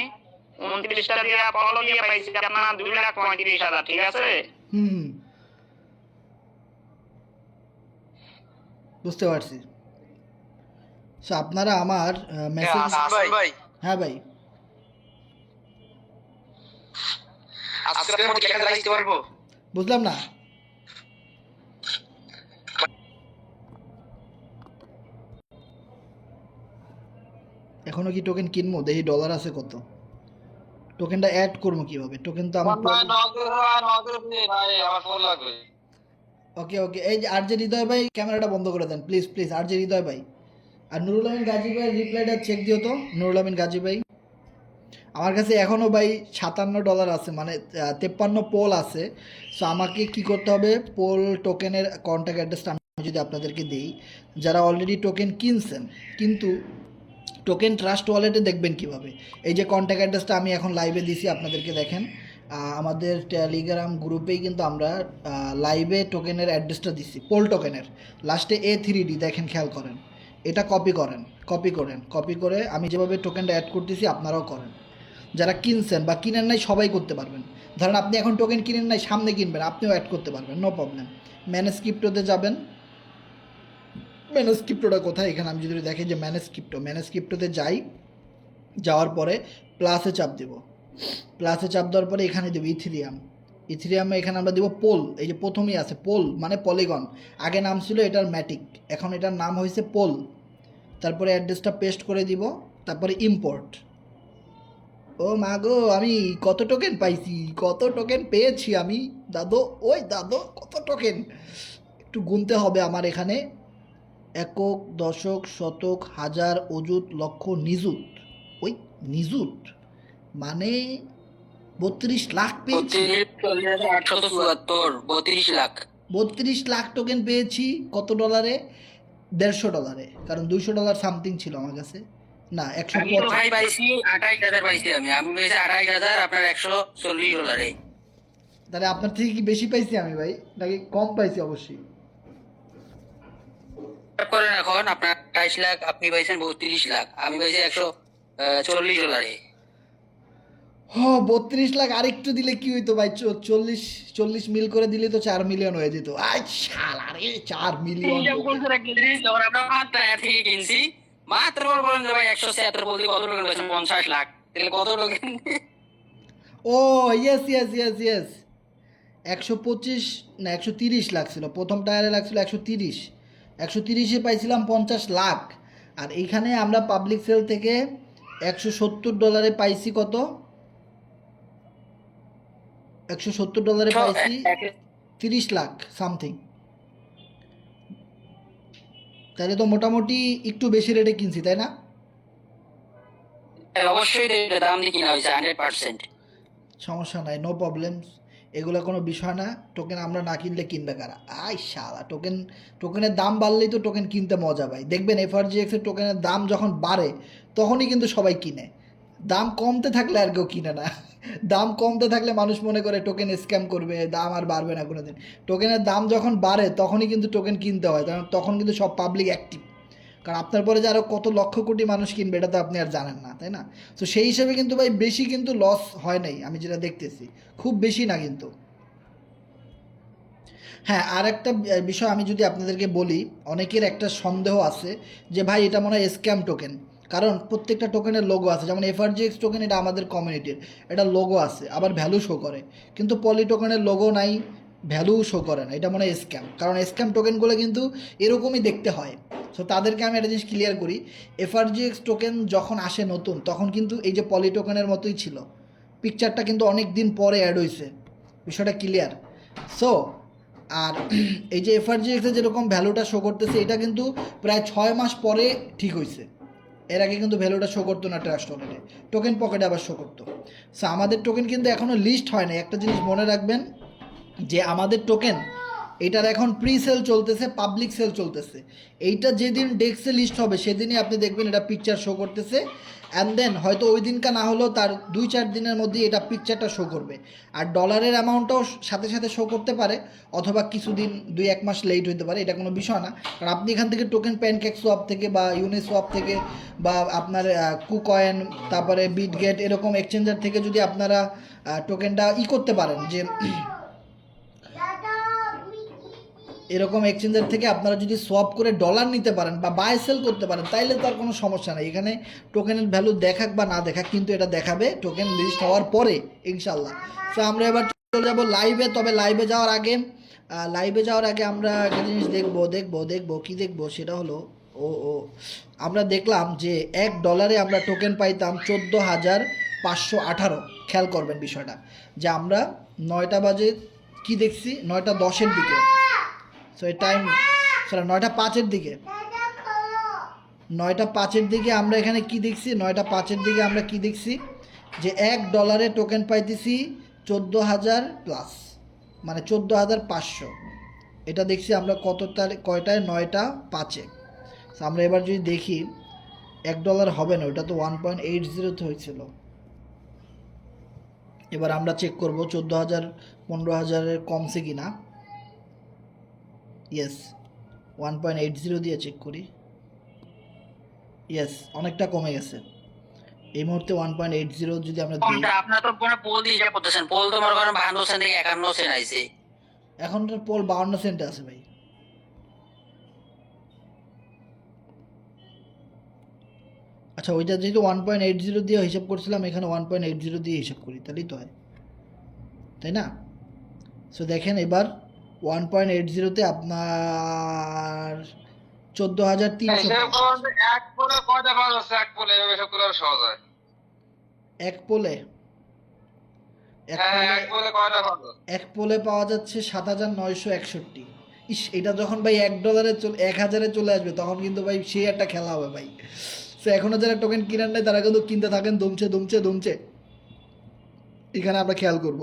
29টা দিয়ে পলো দিয়ে পাইছি আপনার 2,35,000, ঠিক আছে? হুম, বুঝতে পারছি। সো আপনারা আমার মেসেজ, হাসান ভাই, হ্যাঁ ভাই, আজকের মধ্যে কি টাকা দিতে পারবো? বুঝলাম না। এখনো কি টোকেন কিনবো, দেখি ডলার আছে কত, টোকেনটা অ্যাড করবো কিভাবে, টোকেন তো আমার ওকে ওকে। এই যে আর জে হৃদয় ভাই ক্যামেরাটা বন্ধ করে দেন প্লিজ প্লিজ, আর জে হৃদয় ভাই। আর নুরুল আমিন গাজী ভাই রিপ্লাইটা চেক দিও তো, নুরুল আমিন গাজী ভাই। আমার কাছে এখনও ভাই $57 আছে, মানে 53 পোল আছে। সো আমাকে কি করতে হবে, পোল টোকেনের কন্ট্যাক্ট অ্যাড্রেসটা আমি যদি আপনাদেরকে দিই, যারা অলরেডি টোকেন কিনছেন কিন্তু টোকেন ট্রাস্ট ওয়ালেটে দেখবেন কিভাবে, এই যে কন্ট্যাক্ট অ্যাড্রেসটা আমি এখন লাইভে দিছি আপনাদেরকে, দেখেন আমাদের টেলিগ্রাম গ্রুপেই কিন্তু আমরা লাইভে টোকেনের অ্যাড্রেসটা দিছি, পোল টোকেনের লাস্টে A3D, দেখেন খেয়াল করেন, এটা কপি করেন, কপি করে আমি যেভাবে টোকেনটা অ্যাড করতেছি আপনারাও করেন। যারা কিনছেন বা কিনেন নাই সবাই করতে পারবেন। ধরেন আপনি এখন টোকেন কিনেন নাই, সামনে কিনবেন, আপনিও অ্যাড করতে পারবেন, নো প্রবলেম। ম্যানেজ ক্রিপ্টোতে যাবেন, ম্যানেজ ক্রিপ্টোটা কোথায়, এখানে আমি যদি দেখি যে ম্যানেজ ক্রিপ্টোতে যাই, যাওয়ার পরে প্লাসে চাপ দেব, প্লাসে চাপ দেওয়ার পরে এখানে দেবো ইথিরিয়ামে এখানে আমরা দেবো পোল। এই যে প্রথমেই আছে পোল মানে পলিগন, আগে নাম ছিল এটার ম্যাটিক, এখন এটার নাম হয়েছে পোল। তারপরে অ্যাড্রেসটা পেস্ট করে দিব, তারপরে ইম্পোর্ট। ও মা গো, আমি কত টোকেন পাইছি, কত টোকেন পেয়েছি আমি দাদু, ওই দাদু কত টোকেন একটু গুনতে হবে আমার এখানে, একক, দশক, শতক, হাজার, অযুত, লক্ষ, নিযুত। ওই নিযুত মানে 32 লাখ পেয়েছি, 32 লাখ 32 লাখ টোকেন পেয়েছি। কত ডলারে? $150, কারণ $200 সামথিং ছিল আমার কাছে, না আমি তো 150। ভাই পাইছি 28,000 পাইছি আমি পেয়েছি 28,000 আপনার $140। তাহলে আপনার থেকে কি বেশি পাইছি আমি ভাই, নাকি কম পাইছি? অবশ্যই করেন এখন আপনার 28 লাখ, আপনি পাইছেন 32 লাখ, আমি পাইছি $140। ও 32 লাখ আরেকটু দিলে কি হইতো ভাই, 40 মিল করে দিলে তো 4 মিলিয়ন হয়ে যেত। আই শালা রে, 4 মিলিয়ন। যখন আমরা মাত্র থেকে কিনছি, মাত্র বলেন যে ভাই 176 বলতে কত টোকেন পাইছেন? 50 লাখ। তাহলে কত টোকেন? ও ইয়েস ইয়েস ইয়েস ইয়েস, 125 না 130 লাখ ছিল, প্রথম টায়ারে লাগছিল 130, 130-এ পাইছিলাম 50 লাখ। আর এইখানে আমরা পাবলিক সেল থেকে $170 পাইছি, কত $170 পাইছি 30 লাখ সামথিং। তাহলে তো মোটামুটি একটু বেশি রেটে কিনছি, তাই না? অবশ্যই দাম দিয়ে কিনা হয়েছে 100%। সমস্যা নাই, নো প্রবলেম। এগুলো কোনো বিষয় না। টোকেন আমরা না কিনলে কিনবে কারা? শালা টোকেনের দাম বাড়লেই তো টোকেন কিনতে মজা পাই। দেখবেন FRGX এর টোকেনের দাম যখন বাড়ে তখনই কিন্তু সবাই কিনে। দাম কমতে থাকলে আর কেউ কিনে না। দাম কমতে থাকলে মানুষ মনে করে টোকেন স্ক্যাম করবে, দাম আর বাড়বে না কোনো দিন। টোকেনের দাম যখন বাড়ে তখনই কিন্তু টোকেন কিনতে হয়, কারণ তখন কিন্তু সব পাবলিক অ্যাক্টিভ। কারণ আপনার পরে যে আরও কত লক্ষ কোটি মানুষ কিনবে এটা তো আপনি আর জানেন না, তাই না? তো সেই হিসেবে কিন্তু ভাই বেশি কিন্তু লস হয় নাই, আমি যেটা দেখতেছি খুব বেশি না কিন্তু। হ্যাঁ, আর একটা বিষয় আমি যদি আপনাদেরকে বলি, অনেকের একটা সন্দেহ আছে যে ভাই এটা মনে হয় স্ক্যাম টোকেন, কারণ প্রত্যেকটা টোকেনের লোগো আছে। যেমন FRGX টোকেন এটা আমাদের কমিউনিটির, এটা লোগো আছে, আবার ভ্যালু শো করে। কিন্তু পলি টোকেনের লোগো নাই, ভ্যালু শো করে না, এটা মনে হয় স্ক্যাম। কারণ স্ক্যাম টোকেনগুলো কিন্তু এরকমই দেখতে হয়। সো তাদেরকে আমি একটা জিনিস ক্লিয়ার করি, FRGX টোকেন যখন আসে নতুন তখন কিন্তু এই যে পলি টোকেনের মতোই ছিল, পিকচারটা কিন্তু অনেক দিন পরে অ্যাড হয়েছে, বিষয়টা ক্লিয়ার। সো আর এই যে FRGX এ যেরকম ভ্যালুটা শো করতেছে এটা কিন্তু প্রায় 6 মাস পরে ঠিক হয়েছে। এর আগে কিন্তু ভ্যালুটা শো করতো না ট্রাস্ট ওয়ালেটে, টোকেন পকেটে আবার শো করতো। সো আমাদের টোকেন কিন্তু এখনও লিস্ট হয় না। একটা জিনিস মনে রাখবেন যে আমাদের টোকেন এটার এখন প্রি সেল চলতেছে, পাবলিক সেল চলতেছে। এইটা যেদিন ডেস্কে লিস্ট হবে সেদিনই আপনি দেখবেন এটা পিকচার শো করতেছে। অ্যান্ড দেন হয়তো ওই দিনকা না হলেও তার 2-4 দিনের মধ্যেই এটা পিকচারটা শো করবে। আর ডলারের অ্যামাউন্টটাও সাথে সাথে শো করতে পারে, অথবা কিছুদিন 2-1 মাস লেট হতে পারে, এটা কোনো বিষয় না। কারণ আপনি এখান থেকে টোকেন প্যানকেক সোয়াপ থেকে বা ইউনিসোয়াপ থেকে বা আপনার কুকয়েন, তারপরে বিটগেট এরকম এক্সচেঞ্জার থেকে যদি আপনারা টোকেনটা করতে পারেন, যে এরকম এক্সচেঞ্জার থেকে আপনারা যদি সোয়াপ করে ডলার নিতে পারেন বা বাই সেল করতে পারেন, তাইলে তো আর কোনো সমস্যা নেই। এখানে টোকেনের ভ্যালু দেখাক বা না দেখাক, কিন্তু এটা দেখাবে টোকেন লিস্ট হওয়ার পরে ইনশাল্লাহ। তো আমরা এবার চলে যাব লাইভে। তবে লাইভে যাওয়ার আগে আমরা একটা জিনিস দেখবো কি দেখবো, সেটা হলো আমরা দেখলাম যে $1 আমরা টোকেন পাইতাম 14,518। খেয়াল করবেন বিষয়টা, যে আমরা 9টা বাজে কি দেখছি, 9টা 10-এর দিকে, সো এই টাইম 9টা 5-এর দিকে, 9টা 5-এর দিকে আমরা এখানে কি দেখছি, 9টা 5-এর দিকে আমরা কি দেখছি, যে $1 টোকেন পাইতেছি 14,000 প্লাস, মানে 14,500। এটা দেখছি আমরা কয়টায়, 9টা 5-এ। আমরা এবার যদি দেখি $1 হবে না, ওটা তো 1.80 হয়েছিল। এবার আমরা চেক করব 14,000 15,000-এর কমছে কি না। ইয়েস, 1.80 দিয়ে চেক করি। ইয়েস, অনেকটা কমে গেছে এই মুহূর্তে। 1.80 যদি আমরা দিই, আপনার তো পুরো পোল দিয়ে হিসাব করতেছেন, পোল তো মনে করেন 52 সেন্ট থেকে 51 সেন্ট আইছে। এখন পোল 52 সেন্টে আছে ভাই। আচ্ছা, ওইটা যেহেতু 1.80 দিয়ে হিসাব করছিলাম, এখানে 1.80 দিয়ে হিসাব করি, তাহলেই তো হয়, তাই না? সো দেখেন এবার 1.80-তে আপনার 14,300। এক পোলে পাওয়া যাচ্ছে 7,961। এটা যখন ভাই $1 চলে আসবে তখন কিন্তু ভাই সেই একটা খেলা হবে ভাই। সো এখনও যারা টোকেন কিনার নেই তারা কিন্তু কিনতে থাকেন, দমছে। এখানে আমরা খেয়াল করব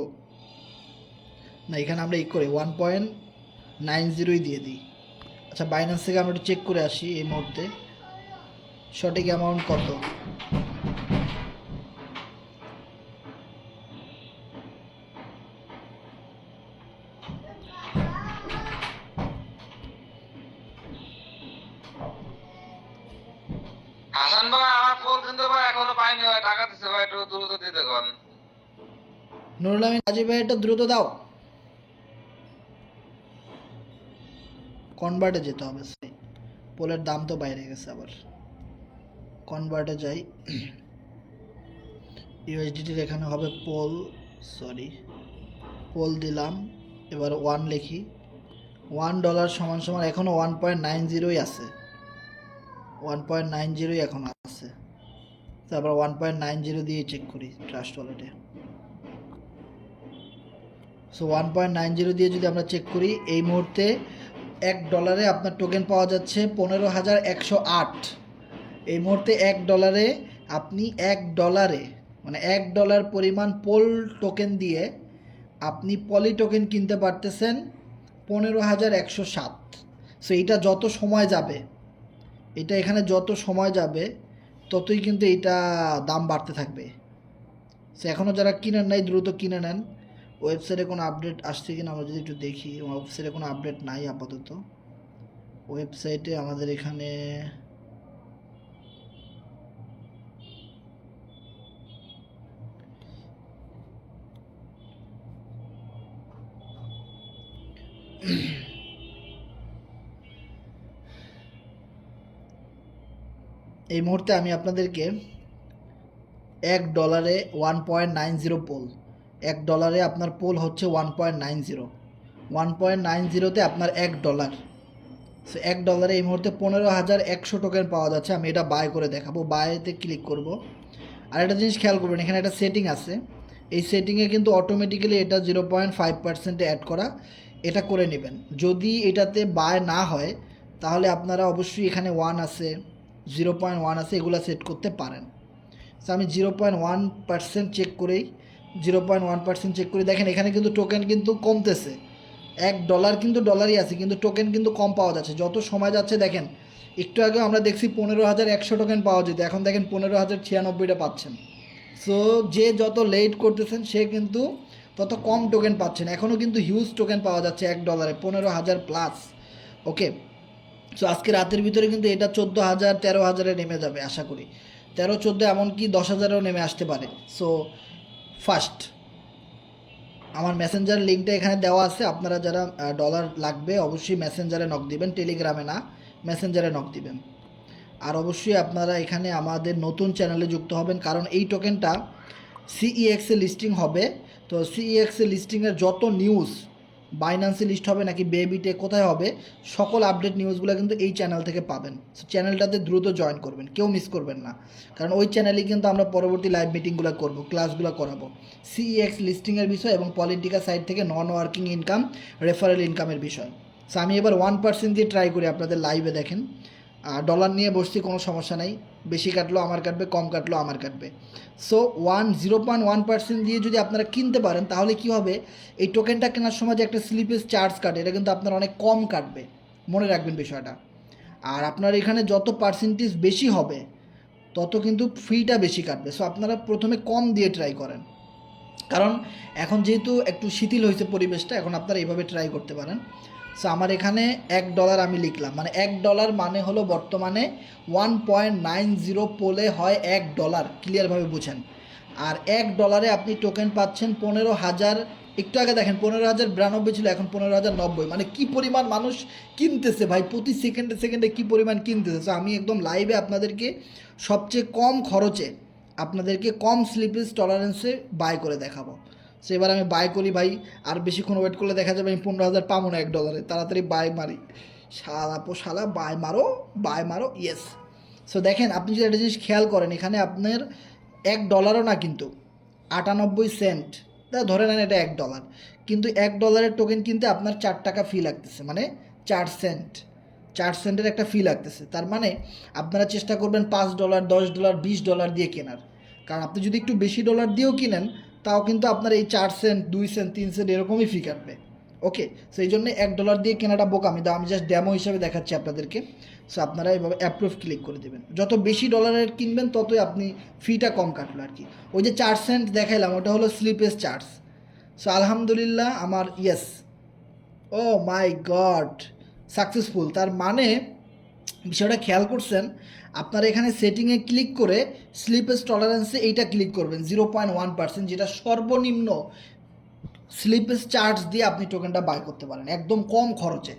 না, এখানে আমরা করে 1.90 দিয়ে দিই। আচ্ছা, বাইন্যান্স থেকে আমরা একটু চেক করে আসি এই মুহূর্তে সঠিক অ্যামাউন্ট কত। হাসান ভাই, আমার ফোন কিন্তু ভাই এখনো পাইনি ভাই, টাকা দিছে ভাই, একটু দ্রুত দিতে কোন। নুরুল আমিন রাজীব ভাই, এটা দ্রুত দাও, কনভার্টে যেতে হবে। পোলের দাম তো বাইরে গেছে, আবার কনভার্টে যাই। ইউএসডিটির এখানে হবে পোল দিলাম, এবার 1 লিখি। $1 সমান এখনও 1.90 আছে, 1.90 এখন আছে। তারপর 1.90 দিয়ে চেক করি ট্রাস্ট ওয়ালেটে। সো 1.90 দিয়ে যদি আমরা চেক করি, এই মুহূর্তে $1 আপনার টোকেন পাওয়া যাচ্ছে 15,108। এই মুহূর্তে $1 আপনি $1 মানে $1 পরিমাণ পোল টোকেন দিয়ে আপনি পলি টোকেন কিনতে পারতেছেন 15,107। সো এইটা যত সময় যাবে, এটা এখানে যত সময় যাবে ততই কিন্তু এটা দাম বাড়তে থাকবে। সো এখনও যারা কিনেন নাই দ্রুত কিনে নেন। ওয়েবসাইটে কোনো আপডেট আসছে কিনা আমরা যদি একটু দেখি। ওয়েবসাইটে কোনো আপডেট নাই আপাতত। ওয়েবসাইটে আমাদের এখানে এই মুহূর্তে আমি আপনাদেরকে $1 1.90 পোল, $1 আপনার পোল হচ্ছে 1.90, 1.90তে আপনার $1। সো $1 এই মুহূর্তে 15,100 টোকেন পাওয়া যাচ্ছে। আমি এটা বাই করে দেখাবো, বাইতে ক্লিক করব। আর একটা জিনিস খেয়াল করবেন, এখানে একটা সেটিং আছে, এই সেটিংয়ে কিন্তু অটোমেটিক্যালি এটা 0.5%-এ অ্যাড করা, এটা করে নেবেন। যদি এটাতে বাই না হয় তাহলে আপনারা অবশ্যই এখানে 1 আছে, 0.1 আছে, এগুলো সেট করতে পারেন। সো আমি 0.1% চেক করেই 0.1% চেক করি। দেখেন এখানে কিন্তু টোকেন কিন্তু কমতেছে, $1 কিন্তু ডলারই আছে, কিন্তু টোকেন কিন্তু কম পাওয়া যাচ্ছে যত সময় যাচ্ছে। দেখেন একটু আগে আমরা দেখছি 15,100 টোকেন পাওয়া যেত, এখন দেখেন 15,096টা পাচ্ছেন। সো যে যত লেট করতেছেন সে কিন্তু তত কম টোকেন পাচ্ছেন। এখনও কিন্তু হিউজ টোকেন পাওয়া যাচ্ছে $1 15,000+। ওকে, সো আজকে রাতের ভিতরে কিন্তু এটা 14,000 13,000-এ নেমে যাবে আশা করি, 13-14 এমনকি 10,000-এও নেমে আসতে পারে। সো ফার্স্ট আমার মেসেঞ্জার লিঙ্কটা এখানে দেওয়া আছে, আপনারা যারা ডলার লাগবে অবশ্যই মেসেঞ্জারে নক দিবেন, টেলিগ্রামে না, মেসেঞ্জারে নক দিবেন। আর অবশ্যই আপনারা এখানে আমাদের নতুন চ্যানেলে যুক্ত হবেন, কারণ এই টোকেনটা সিইএক্সে লিস্টিং হবে। তো সিইএক্সে লিস্টিংয়ের যত নিউজ, বাইন্যান্সে লিস্ট হবে নাকি বেবিটে কোথায় হবে, সকল আপডেট নিউজগুলো কিন্তু এই চ্যানেল থেকে পাবেন। সো চ্যানেলটাতে দ্রুত জয়েন করবেন, কেউ মিস করবেন না, কারণ ওই চ্যানেলেই কিন্তু আমরা পরবর্তী লাইভ মিটিংগুলো করব, ক্লাসগুলো করাবো সিইএক্স লিস্টিংয়ের বিষয় এবং পলিটিকা সাইড থেকে নন ওয়ার্কিং ইনকাম, রেফারেল ইনকামের বিষয়। সো আমি এবার 1% দিয়ে ট্রাই করি, আপনাদের লাইভে দেখেন। ডলার নিয়ে বসছি, কোনো সমস্যা নাই, বেশি কাটলো আমার কাটবে, কম কাটলো আমার কাটবে। সো 0.1% দিয়ে যদি আপনারা কিনতে পারেন তাহলে কি হবে, এই টোকেনটা কেনার সময় যে একটা স্লিপেজ চার্জ কাটে এটা কিন্তু আপনার অনেক কম কাটবে, মনে রাখবেন বিষয়টা। আর আপনার এখানে যত পার্সেন্টেজ বেশি হবে তত কিন্তু ফিটা বেশি কাটবে। সো আপনারা প্রথমে কম দিয়ে ট্রাই করেন, কারণ এখন যেহেতু একটু শিথিল হয়েছে পরিবেশটা, এখন আপনারা এইভাবে ট্রাই করতে পারেন। সো আমার এখানে $1 আমি লিখলাম, মানে $1 মানে হলো বর্তমানে 1.90 পোলে হয় $1, ক্লিয়ারভাবে বুঝেন। আর $1 আপনি টোকেন পাচ্ছেন 15,000, একটু আগে দেখেন 15,092 ছিল, এখন 15,090, মানে কি পরিমাণ মানুষ কিনতেছে ভাই, প্রতি সেকেন্ডে সেকেন্ডে কী পরিমাণ কিনতেছে। সো আমি একদম লাইভে আপনাদেরকে সবচেয়ে কম খরচে আপনাদেরকে কম স্লিপেজ টলারেন্সে বাই করে দেখাবো। সো এবার আমি বাই করি ভাই, আর বেশিক্ষণ ওয়েট করলে দেখা যাবে আমি 15,000 পাবো না $1, তাড়াতাড়ি বাই মারি, শালা বাই মারো ইয়েস। সো দেখেন আপনি যদি একটা জিনিস খেয়াল করেন, এখানে আপনার $1 না কিন্তু 98 সেন্ট, ধরে নেন এটা $1, কিন্তু $1 টোকেন কিনতে আপনার 4 টাকা ফি লাগতেছে, মানে 4 সেন্টের একটা ফি লাগতেছে। তার মানে আপনারা চেষ্টা করবেন $5 $10 $20 দিয়ে কেনার, কারণ আপনি যদি একটু বেশি ডলার দিয়েও কিনেন তাও কিন্তু আপনার এই 4 সেন্ট 2 সেন্ট 3 সেন্ট এরকমই ফি কাটবে। ওকে, সো এই জন্য $1 দিয়ে কেনাটা বোকামি, দাও আমি জাস্ট ডেমো হিসাবে দেখাচ্ছি আপনাদেরকে। সো আপনারা এইভাবে অ্যাপ্রুভ ক্লিক করে দেবেন, যত বেশি ডলারের কিনবেন ততই আপনি ফিটা কম কাটলো আর কি। ওই যে 4 সেন্ট দেখাইলাম ওটা হলো স্লিপেজ চার্জ। সো আলহামদুলিল্লাহ আমার ইয়েস, ও মাই গড, সাকসেসফুল। তার মানে বিষয়টা খেয়াল করছেন, আপনারা এখানে সেটিংয়ে ক্লিক করে স্লিপেজ টলারেন্সে এইটা ক্লিক করবেন 0.1%, যেটা সর্বনিম্ন স্লিপেজ চার্জ দিয়ে আপনি টোকেনটা বাই করতে পারেন একদম কম খরচে,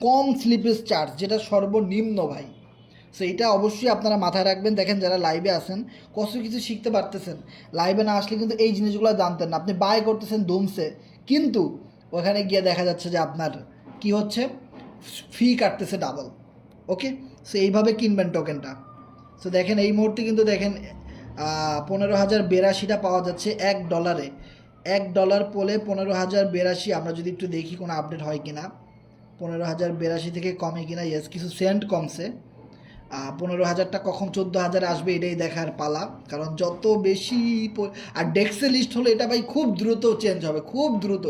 কম স্লিপেজ চার্জ যেটা সর্বনিম্ন ভাই। সো এটা অবশ্যই আপনারা মাথায় রাখবেন। দেখেন যারা লাইভে আসেন কত কিছু শিখতে পারতেছেন, লাইভে না আসলে কিন্তু এই জিনিসগুলো জানতেন না। আপনি বাই করতেছেন ধুমসে, কিন্তু ওখানে গিয়ে দেখা যাচ্ছে যে আপনার কি হচ্ছে, ফি কাটতেছে ডাবল। ওকে, সো এইভাবে কিনবেন টোকেনটা। সো দেখেন এই মুহূর্তে কিন্তু দেখেন 15,082টা পাওয়া যাচ্ছে $1। $1 পোলে 15,082। আমরা যদি একটু দেখি কোনো আপডেট হয় কিনা, 15,082 থেকে কমে কিনা, ইয়েস কিছু সেন্ট কমছে। 15,000টা কখন 14,000 আসবে এটাই দেখার পালা, কারণ যত বেশি আর ডেক্সে লিস্ট হলো এটা ভাই খুব দ্রুত চেঞ্জ হবে, খুব দ্রুত,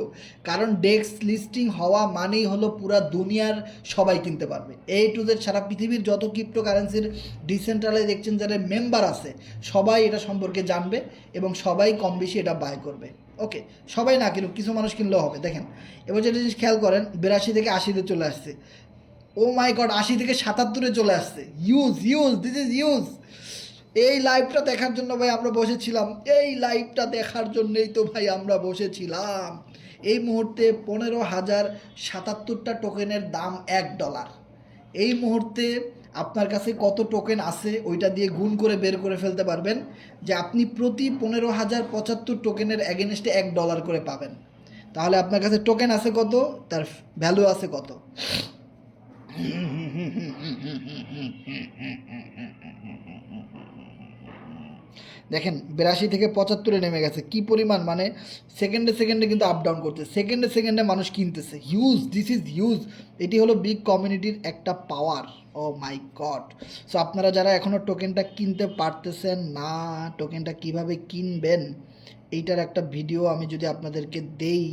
কারণ ডেক্স লিস্টিং হওয়া মানেই হলো পুরা দুনিয়ার সবাই কিনতে পারবে। টু জেড সারা পৃথিবীর যত ক্রিপ্টোকারেন্সির ডিসেন্ট্রালাইজ এক্সচেঞ্জারের মেম্বার আছে সবাই এটা সম্পর্কে জানবে এবং সবাই কম বেশি এটা বাই করবে। ওকে, সবাই না কিনুক, কিছু মানুষ কিনলেও হবে। দেখেন এবার যেটা জিনিস খেয়াল করেন, 82 থেকে 80-তে চলে আসছে। ও মাই গড, 80 থেকে 77-এ চলে আসছে। This is use. এই লাইভটা দেখার জন্য ভাই আমরা বসেছিলাম, এই লাইভটা দেখার জন্যই তো ভাই আমরা বসেছিলাম। এই মুহূর্তে 15,077টা টোকেনের দাম $1। এই মুহূর্তে আপনার কাছে কত টোকেন আছে ওইটা দিয়ে গুণ করে বের করে ফেলতে পারবেন যে আপনি প্রতি 15,075 টোকেনের এগেনস্টে $1 করে পাবেন। তাহলে আপনার কাছে টোকেন আছে কত, তার ভ্যালু আছে কত। দেখেন 82 থেকে 75-এ নেমে গেছে, কি পরিমাণ, মানে সেকেন্ডে কিন্তু আপ ডাউন করছে, সেকেন্ডে মানুষ কিনতেছে। This is huge. এটি হলো বিগ কমিউনিটির একটা পাওয়ার। ও মাই গড। সো আপনারা যারা এখনও টোকেনটা কিনতে পারতেছেন না, টোকেনটা কিভাবে কিনবেন এইটার একটা ভিডিও আমি যদি আপনাদেরকে দেই,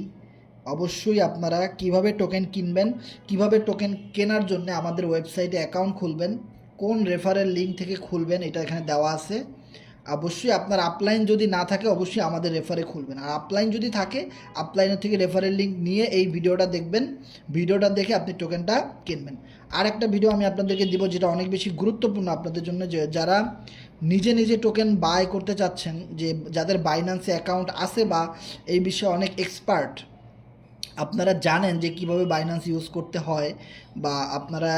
অবশ্যই আপনারা কিভাবে টোকেন কিনবেন, কিভাবে টোকেন কেনার জন্য আমাদের ওয়েবসাইটে অ্যাকাউন্ট খুলবেন, কোন রেফারেল লিঙ্ক থেকে খুলবেন এটা এখানে দেওয়া আছে। অবশ্যই আপনার আপলাইন যদি না থাকে অবশ্যই আমাদের রেফারে খুলবেন, আর আপলাইন যদি থাকে আপলাইনের থেকে রেফারেল লিঙ্ক নিয়ে এই ভিডিওটা দেখবেন, ভিডিওটা দেখে আপনি টোকেনটা কিনবেন। আর একটা ভিডিও আমি আপনাদেরকে দিব যেটা অনেক বেশি গুরুত্বপূর্ণ আপনাদের জন্য, যে যারা নিজে টোকেন বাই করতে চাচ্ছেন, যে যাদের বাইন্যান্সে অ্যাকাউন্ট আছে বা এই বিষয়ে অনেক এক্সপার্ট, আপনারা জানেন যে কিভাবে বাইন্যান্স ইউজ করতে হয় বা আপনারা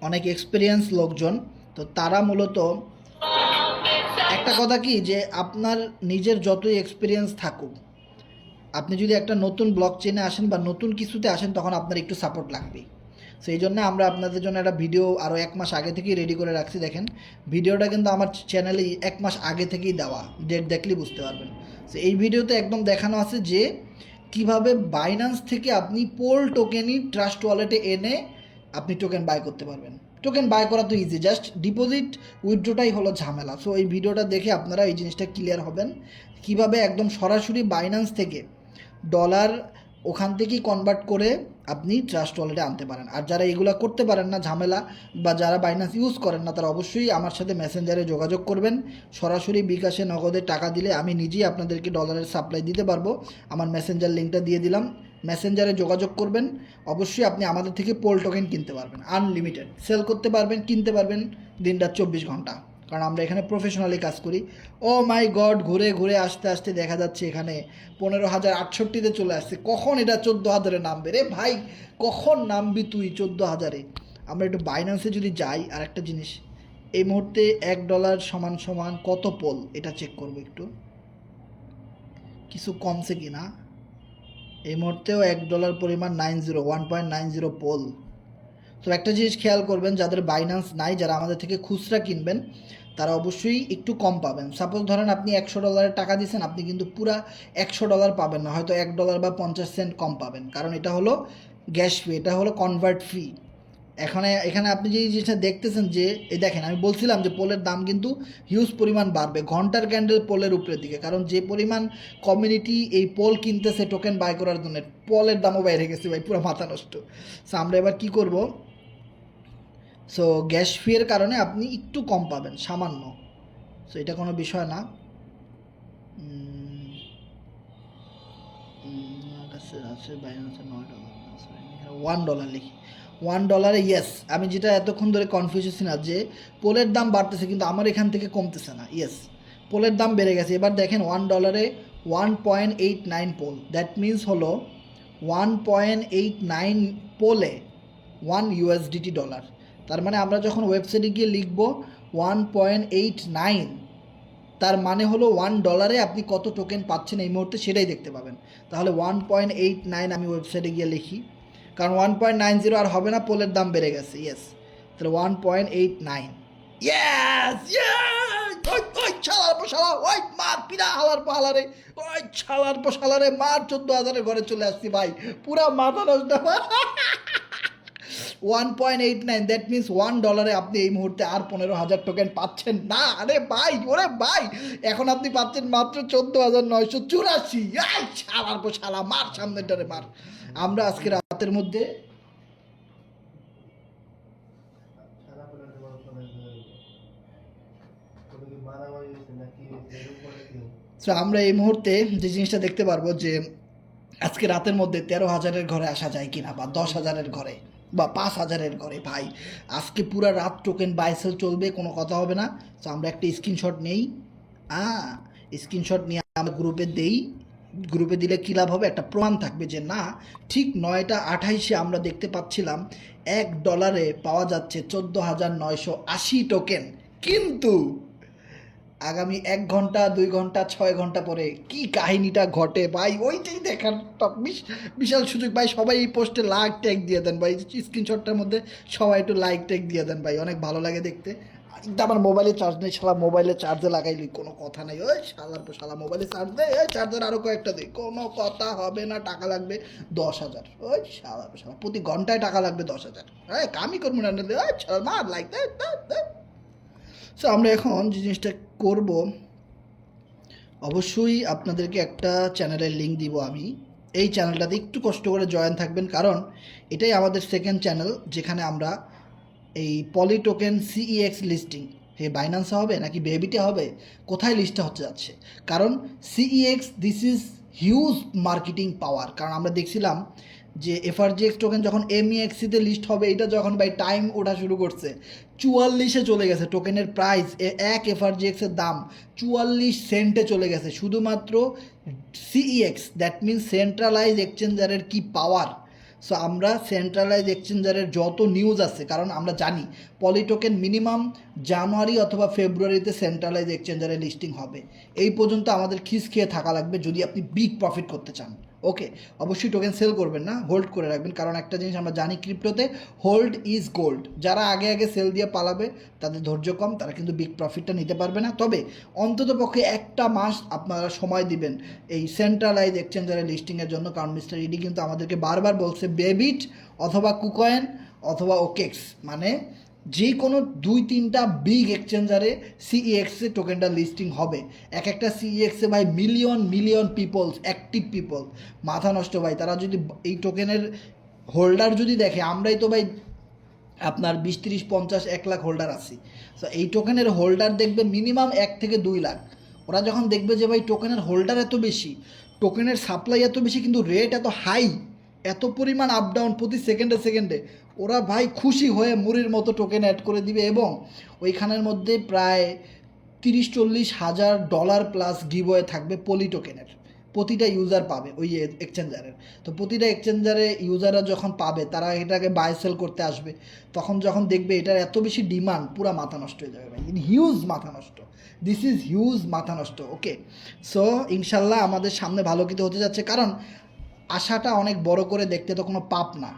অনেক এক্সপিরিয়েন্স লোকজন, তো তারা মূলত একটা কথা কি, যে আপনার নিজের যতই এক্সপিরিয়েন্স থাকুক, আপনি যদি একটা নতুন ব্লক চেনে আসেন বা নতুন কিছুতে আসেন তখন আপনার একটু সাপোর্ট লাগবেই। সেই জন্য আমরা আপনাদের জন্য একটা ভিডিও আরও 1 মাস আগে থেকেই রেডি করে রাখছি। দেখেন ভিডিওটা কিন্তু আমার চ্যানেলে 1 মাস আগে থেকেই দেওয়া, ডেট দেখলেই বুঝতে পারবেন। তো এই ভিডিওতে একদম দেখানো আছে যে কিভাবে বাইন্যান্স থেকে আপনি পোল টোকেনই ট্রাস্ট ওয়ালেটে এনে আপনি টোকেন বাই করতে পারবেন। টোকেন বাই করা তো ইজি, জাস্ট ডিপোজিট উইথড্রটাই হলো ঝামেলা। সো এই ভিডিওটা দেখে আপনারা এই জিনিসটা ক্লিয়ার হবেন, কিভাবে একদম সরাসরি বাইন্যান্স থেকে ডলার ওখান থেকেই কনভার্ট করে আপনি ট্রাস্ট ওয়ালেটে আনতে পারেন। আর যারা এগুলো করতে পারেন না, ঝামেলা, বা যারা বাইন্যান্স ইউজ করেন না, তারা অবশ্যই আমার সাথে মেসেঞ্জারে যোগাযোগ করবেন। সরাসরি বিকাশে নগদে টাকা দিলে আমি নিজেই আপনাদেরকে ডলারের সাপ্লাই দিতে পারবো। আমার মেসেঞ্জার লিঙ্কটা দিয়ে দিলাম, মেসেঞ্জারে যোগাযোগ করবেন। অবশ্যই আপনি আমাদের থেকে পোল টোকেন কিনতে পারবেন, আনলিমিটেড সেল করতে পারবেন, কিনতে পারবেন দিনরাত 24 ঘন্টা, কারণ আমরা এখানে প্রফেশনালি কাজ করি। ও মাই গড, ঘুরে আসতে দেখা যাচ্ছে এখানে 15,068-তে চলে আসছে। কখন এটা 14,000-এ নামবে রে ভাই, কখন নামবি তুই 14,000-এ? আমরা একটু বাইন্যান্সে যদি যাই, আর একটা জিনিস, এই মুহূর্তে $1 সমান কত পোল এটা চেক করবো একটু, কিছু কমছে কি না। এই মুহূর্তেও $1 পরিমাণ 1.90 পোল। তো একটা জিনিস খেয়াল করবেন, যাদের বাইন্যান্স নাই, যারা আমাদের থেকে খুচরা কিনবেন, তারা অবশ্যই একটু কম পাবেন। সাপোজ ধরেন আপনি $100 টাকা দিয়েছেন, আপনি কিন্তু পুরা $100 পাবেন না, হয়তো $1 বা 50 সেন্ট কম পাবেন, কারণ এটা হলো গ্যাস ফি, এটা হলো কনভার্ট ফি। এখানে আপনি যে জিনিসটা দেখতেছেন, যে এই দেখেন আমি বলছিলাম যে পোলের দাম কিন্তু হিউজ পরিমাণ বাড়বে, ঘন্টার ক্যান্ডেল পোলের উপরের দিকে, কারণ যে পরিমাণ কমিউনিটি এই পোল কিনতেছে টোকেন বাই করার জন্য, পোলের দামও বাইরে গেছে ভাই, পুরো মাথা নষ্ট। সো আমরা এবার কী করব, সো গ্যাস ফিয়ের কারণে আপনি একটু কম পাবেন, সামান্য। সো এটা কোনো বিষয় না। $1 লিখি, $1 ইয়েস। আমি যেটা এতক্ষণ ধরে কনফিউজ হচ্ছি না, যে পোলের দাম বাড়তেছে কিন্তু আমার এখান থেকে কমতেছে না। ইয়েস, পোলের দাম বেড়ে গেছে। এবার দেখেন $1 1.89 পোল, দ্যাট মিনস হলো 1.89 পোলে $1 তার মানে আমরা যখন ওয়েবসাইটে গিয়ে লিখব 1.89, তার মানে হলো $1 আপনি কত টোকেন পাচ্ছেন এই মুহূর্তে সেটাই দেখতে পাবেন। তাহলে 1.89 আমি ওয়েবসাইটে গিয়ে লিখি, কারণ 1.90 আর হবে না, পোলের দাম বেড়ে গেছে। ইয়েস, তাহলে 1.89। ইয়েস, ওই ছালার পোশালা, ওই মার পিড়া হালার পাহালারে, ওই ছালার পোশালারে মার 14,000-এর ঘরে চলে আসছি ভাই, পুরা মাথা নষ্ট। 1.89, দ্যাট মিনস $1 আপনি এই মুহূর্তে আর 15,000 টোকেন পাচ্ছেন না। আরে ভাই, ওরে ভাই, এখন আপনি পাচ্ছেন মাত্র 14,984। এই শালার পর শালা, মার সামনেটারে মার। আমরা আজকে রাতের মধ্যে সো আমরা এই মুহূর্তে যে জিনিসটা দেখতে পারবো যে আজকে রাতের মধ্যে 13,000-এর ঘরে আসা যায় কিনা, বা 10,000-এর ঘরে, বা 5,000-এর ঘরে। ভাই আজকে পুরো রাত টোকেন বাইসেল চলবে, কোনো কথা হবে না। তো আমরা একটা স্ক্রিনশট নেই, স্ক্রিনশট নিয়ে আমরা গ্রুপে দেই। গ্রুপে দিলে কী লাভ হবে, একটা প্রমাণ থাকবে যে না, ঠিক 9:28 আমরা দেখতে পাচ্ছিলাম $1 পাওয়া যাচ্ছে 14,980 টোকেন। কিন্তু আগামী 1 ঘন্টা, 2 ঘন্টা, 6 ঘন্টা পরে কি কাহিনীটা ঘটে ভাই, ওইটাই দেখার বিশাল সুযোগ ভাই। সবাই এই পোস্টে লাইক ট্যাগ দিয়ে দেন ভাই, স্ক্রিনশটটার মধ্যে সবাই একটু লাইক ট্যাগ দিয়ে দেন ভাই, অনেক ভালো লাগে দেখতে। কিন্তু আমার মোবাইলে চার্জ নেই, শালা মোবাইলে চার্জে লাগাইলি কোনো কথা নেই। ওই শালা মোবাইলে চার্জ দেয়, ওই চার্জার আরও কয়েকটা দিই, কোনো কথা হবে না। টাকা লাগবে 10,000, ওই শালা প্রতি ঘন্টায় টাকা লাগবে 10,000। হ্যাঁ, কামই করবো না, ওই শালা মার লাইক দেয়। সো আমরা এখন যে জিনিসটা করব, অবশ্যই আপনাদেরকে একটা চ্যানেলের লিঙ্ক দিব আমি। এই চ্যানেলটাতে একটু কষ্ট করে জয়েন থাকবেন, কারণ এটাই আমাদের সেকেন্ড চ্যানেল যেখানে আমরা এই পলি টোকেন CEX লিস্টিং, হে বাইন্যান্সে হবে নাকি বেবিটে হবে, কোথায় লিস্টটা হচ্ছে যাচ্ছে। কারণ CEX this is huge marketing power. কারণ আমরা দেখছিলাম যে FRGX টোকেন যখন MEXC-তে লিস্ট হবে, এটা যখন বাই টাইম ওঠা শুরু করছে 44-এ চলে গেছে টোকেনের প্রাইস। এক FRGX-এর দাম 44 সেন্টে চলে গেছে শুধুমাত্র CEX, দ্যাট মিনস সেন্ট্রালাইজ এক্সচেঞ্জারের কি পাওয়ার। সো আমরা সেন্ট্রালাইজ এক্সচেঞ্জারের যত নিউজ আছে, কারণ আমরা জানি পলি টোকেন মিনিমাম জানুয়ারি অথবা ফেব্রুয়ারিতে সেন্ট্রালাইজ এক্সচেঞ্জারে লিস্টিং হবে। এই পর্যন্ত আমাদের খিস খেয়ে থাকা লাগবে যদি আপনি বিগ প্রফিট করতে চান। ওকে, অবশ্যই টোকেন সেল করবেন না, হোল্ড করে রাখবেন। কারণ একটা জিনিস আমরা জানি, ক্রিপ্টোতে হোল্ড ইজ গোল্ড। যারা আগে আগে সেল দিয়ে পালাবে তাদের ধৈর্য কম, তারা কিন্তু বিগ প্রফিটটা নিতে পারবে না। তবে অন্ততপক্ষে 1 মাস আপনারা সময় দিবেন এই সেন্ট্রালাইজ এক্সচেঞ্জারে লিস্টিংয়ের জন্য। কারণ মিস্টার ইডি কিন্তু আমাদেরকে বারবার বলছে বেবিট অথবা কুকয়েন অথবা ওকেক্স, মানে যে কোনো 2-3টা বিগ এক্সচেঞ্জারে CEX-এ টোকেনটা লিস্টিং হবে। একটা CEX-এ ভাই মিলিয়ন পিপলস, অ্যাক্টিভ পিপল, মাথা নষ্ট ভাই। তারা যদি এই টোকেনের হোল্ডার যদি দেখে, আমরাই তো ভাই আপনার 20, 30, 50, 1 লাখ হোল্ডার আছি। সো এই টোকেনের হোল্ডার দেখবে মিনিমাম 1 থেকে 2 লাখ। ওরা যখন দেখবে যে ভাই টোকেনের হোল্ডার এত বেশি, টোকেনের সাপ্লাই এত বেশি, কিন্তু রেট এত হাই, এত পরিমাণ আপ ডাউন প্রতি সেকেন্ডে, ওরা ভাই খুশি হয়ে মুড়ির মতো টোকেন অ্যাড করে দিবে। এবং ওইখানের মধ্যে প্রায় 30-40 হাজার ডলার প্লাস গিভওয়ে থাকবে পলি টোকেনের, প্রতিটা ইউজার পাবে ওই এক্সচেঞ্জারের। তো প্রতিটা এক্সচেঞ্জারে ইউজাররা যখন পাবে, তারা এটাকে বাই সেল করতে আসবে। তখন যখন দেখবে এটার এত বেশি ডিমান্ড, পুরো মাথা নষ্ট হয়ে যাবে ভাই, হিউজ মাথা নষ্ট। দিস ইজ হিউজ মাথা নষ্ট। ওকে, সো ইনশাল্লাহ আমাদের সামনে ভালো কিছু হতে যাচ্ছে। কারণ আশাটা অনেক বড় করে দেখতে তো কোনো পাপ না,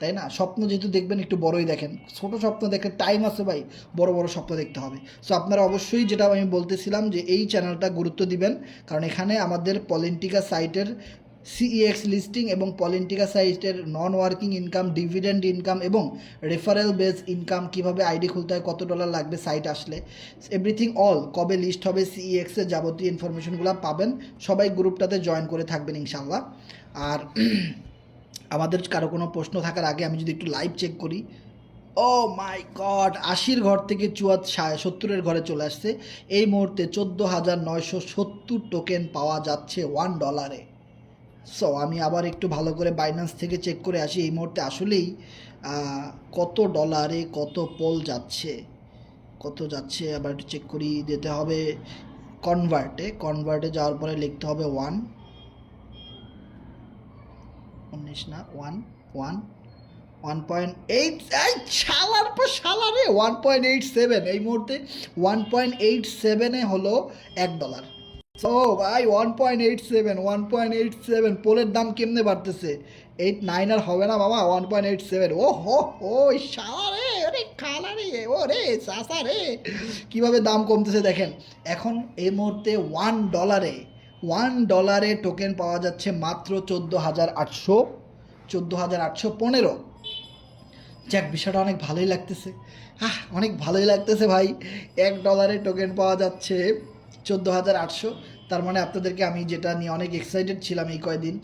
তাই না? স্বপ্ন যেহেতু দেখবেন একটু বড়ই দেখেন, ছোট স্বপ্ন দেখে টাইম আছে ভাই, বড় স্বপ্ন দেখতে হবে। সো আপনারা অবশ্যই, যেটা আমি বলতেছিলাম, যে এই চ্যানেলটা গুরুত্ব দিবেন। কারণ এখানে আমাদের পলিন্টিকা সাইটের CEX লিস্টিং এবং পলিন্টিকা সাইটের নন ওয়ার্কিং ইনকাম, ডিভিডেন্ড ইনকাম এবং রেফারেল বেস ইনকাম, কীভাবে আইডি খুলতে হয়, কত ডলার লাগবে সাইট আসলে, এভরিথিং অল, কবে লিস্ট হবে CEX-এর যাবতীয় ইনফরমেশনগুলো পাবেন। সবাই গ্রুপটাতে জয়েন করে থাকবেন ইনশাল্লাহ। আর আমাদের কারো কোনো প্রশ্ন থাকার আগে আমি যদি একটু লাইভ চেক করি, ও মাই গড, 80-র ঘর থেকে 70-এর ঘরে চলে আসছে। এই মুহূর্তে 14,970 টোকেন পাওয়া যাচ্ছে $1। সো আমি আবার একটু ভালো করে বাইন্যান্স থেকে চেক করে আসি এই মুহূর্তে আসলেই কত ডলারে কত পোল যাচ্ছে, কত যাচ্ছে। আবার একটু চেক করি, যেতে হবে কনভার্টে যাওয়ার পরে লিখতে হবে 1.8 শালারে 1.87 এই মুহূর্তে 1.87-এ হলো $1। ও ভাই 1.87 পোলের দাম কেমনে বাড়তেছে, 8-9 আর হবে না বাবা, 1.87। ও হো ও শালারে, আরে খালারে, ও রে সাসা রে, কীভাবে দাম কমতেছে দেখেন। এখন এই মুহূর্তে $1 টোকেন পাওয়া যাচ্ছে মাত্র 14,815। যাক, বিষয়টা অনেক ভালোই লাগতেছে। অনেক ভালোই লাগতেছে ভাই। $1 টোকেন পাওয়া যাচ্ছে 14,800। তার মানে আপনাদেরকে আমি যেটা নিয়ে অনেক এক্সাইটেড ছিলাম এই কয়দিন,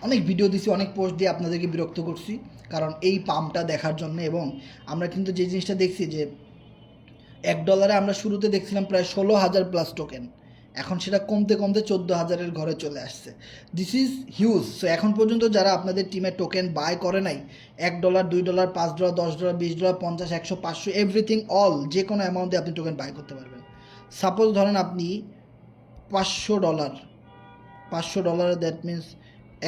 অনেক ভিডিও দিছি, অনেক পোস্ট দিয়ে আপনাদেরকে বিরক্ত করছি, কারণ এই পাম্পটা দেখার জন্য। এবং আমরা কিন্তু যে জিনিসটা দেখছি যে $1 আমরা শুরুতে দেখছিলাম প্রায় 16,000 প্লাস টোকেন, এখন সেটা কমতে কমতে 14,000-এর ঘরে চলে আসছে। This is huge. সো এখন পর্যন্ত যারা আপনাদের টিমে টোকেন বাই করে নাই, $1, $2, $5, $10, $20, $50, $100, $500 এভরিথিং অল, যে কোনো অ্যামাউন্টে আপনি টোকেন বাই করতে পারবেন। সাপোজ ধরেন আপনি $500, দ্যাট মিনস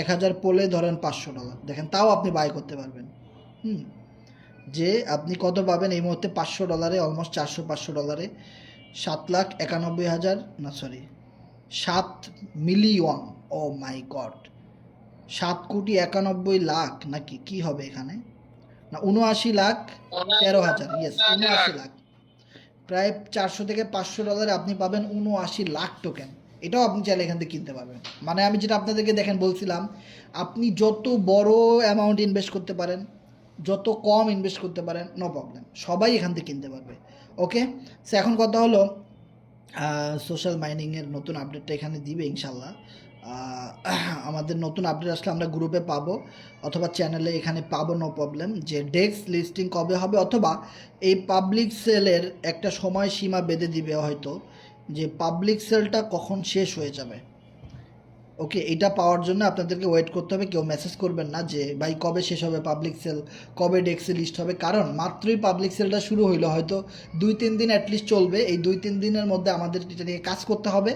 1,000 পোলে ধরেন $500, দেখেন তাও আপনি বাই করতে পারবেন। যে আপনি কত পাবেন এই মুহূর্তে $500, অলমোস্ট $400-500, 7,91,000, না সরি 7 মিলিয়ন। ও মাই গড, 7,91,00,000 নাকি কি হবে এখানে, না 79,13,000, ইয়েস 79 লাখ। প্রায় $400 থেকে $500 আপনি পাবেন 79 লাখ টোকেন। এটাও আপনি চাইলে এখান থেকে কিনতে পারবেন। মানে আমি যেটা আপনাদেরকে দেখেন বলছিলাম, আপনি যত বড় অ্যামাউন্ট ইনভেস্ট করতে পারেন, যত কম ইনভেস্ট করতে পারেন, নো প্রবলেম, সবাই এখান থেকে কিনতে পারবে। ওকে, সো এখন কথা হলো সোশ্যাল মাইনিংয়ের নতুন আপডেটটা এখানে দিবে ইনশাল্লাহ। আমাদের নতুন আপডেট আসলে আমরা গ্রুপে পাবো অথবা চ্যানেলে এখানে পাবো, নো প্রবলেম। যে ডেক্স লিস্টিং কবে হবে, অথবা এই পাবলিক সেলের একটা সময় সীমা বেঁধে দিবে হয়তো, যে পাবলিক সেলটা কখন শেষ হয়ে যাবে। ওকে, এটা পাওয়ার জন্য আপনাদেরকে ওয়েট করতে হবে। কেউ মেসেজ করবেন না যে ভাই কবে শেষ হবে পাবলিক সেল, কবে ডেক্সে লিস্ট হবে, কারণ মাত্রই পাবলিক সেলটা শুরু হইলো, হয়তো 2-3 দিন অ্যাটলিস্ট চলবে। এই 2-3 দিনের মধ্যে আমাদের এটা নিয়ে কাজ করতে হবে।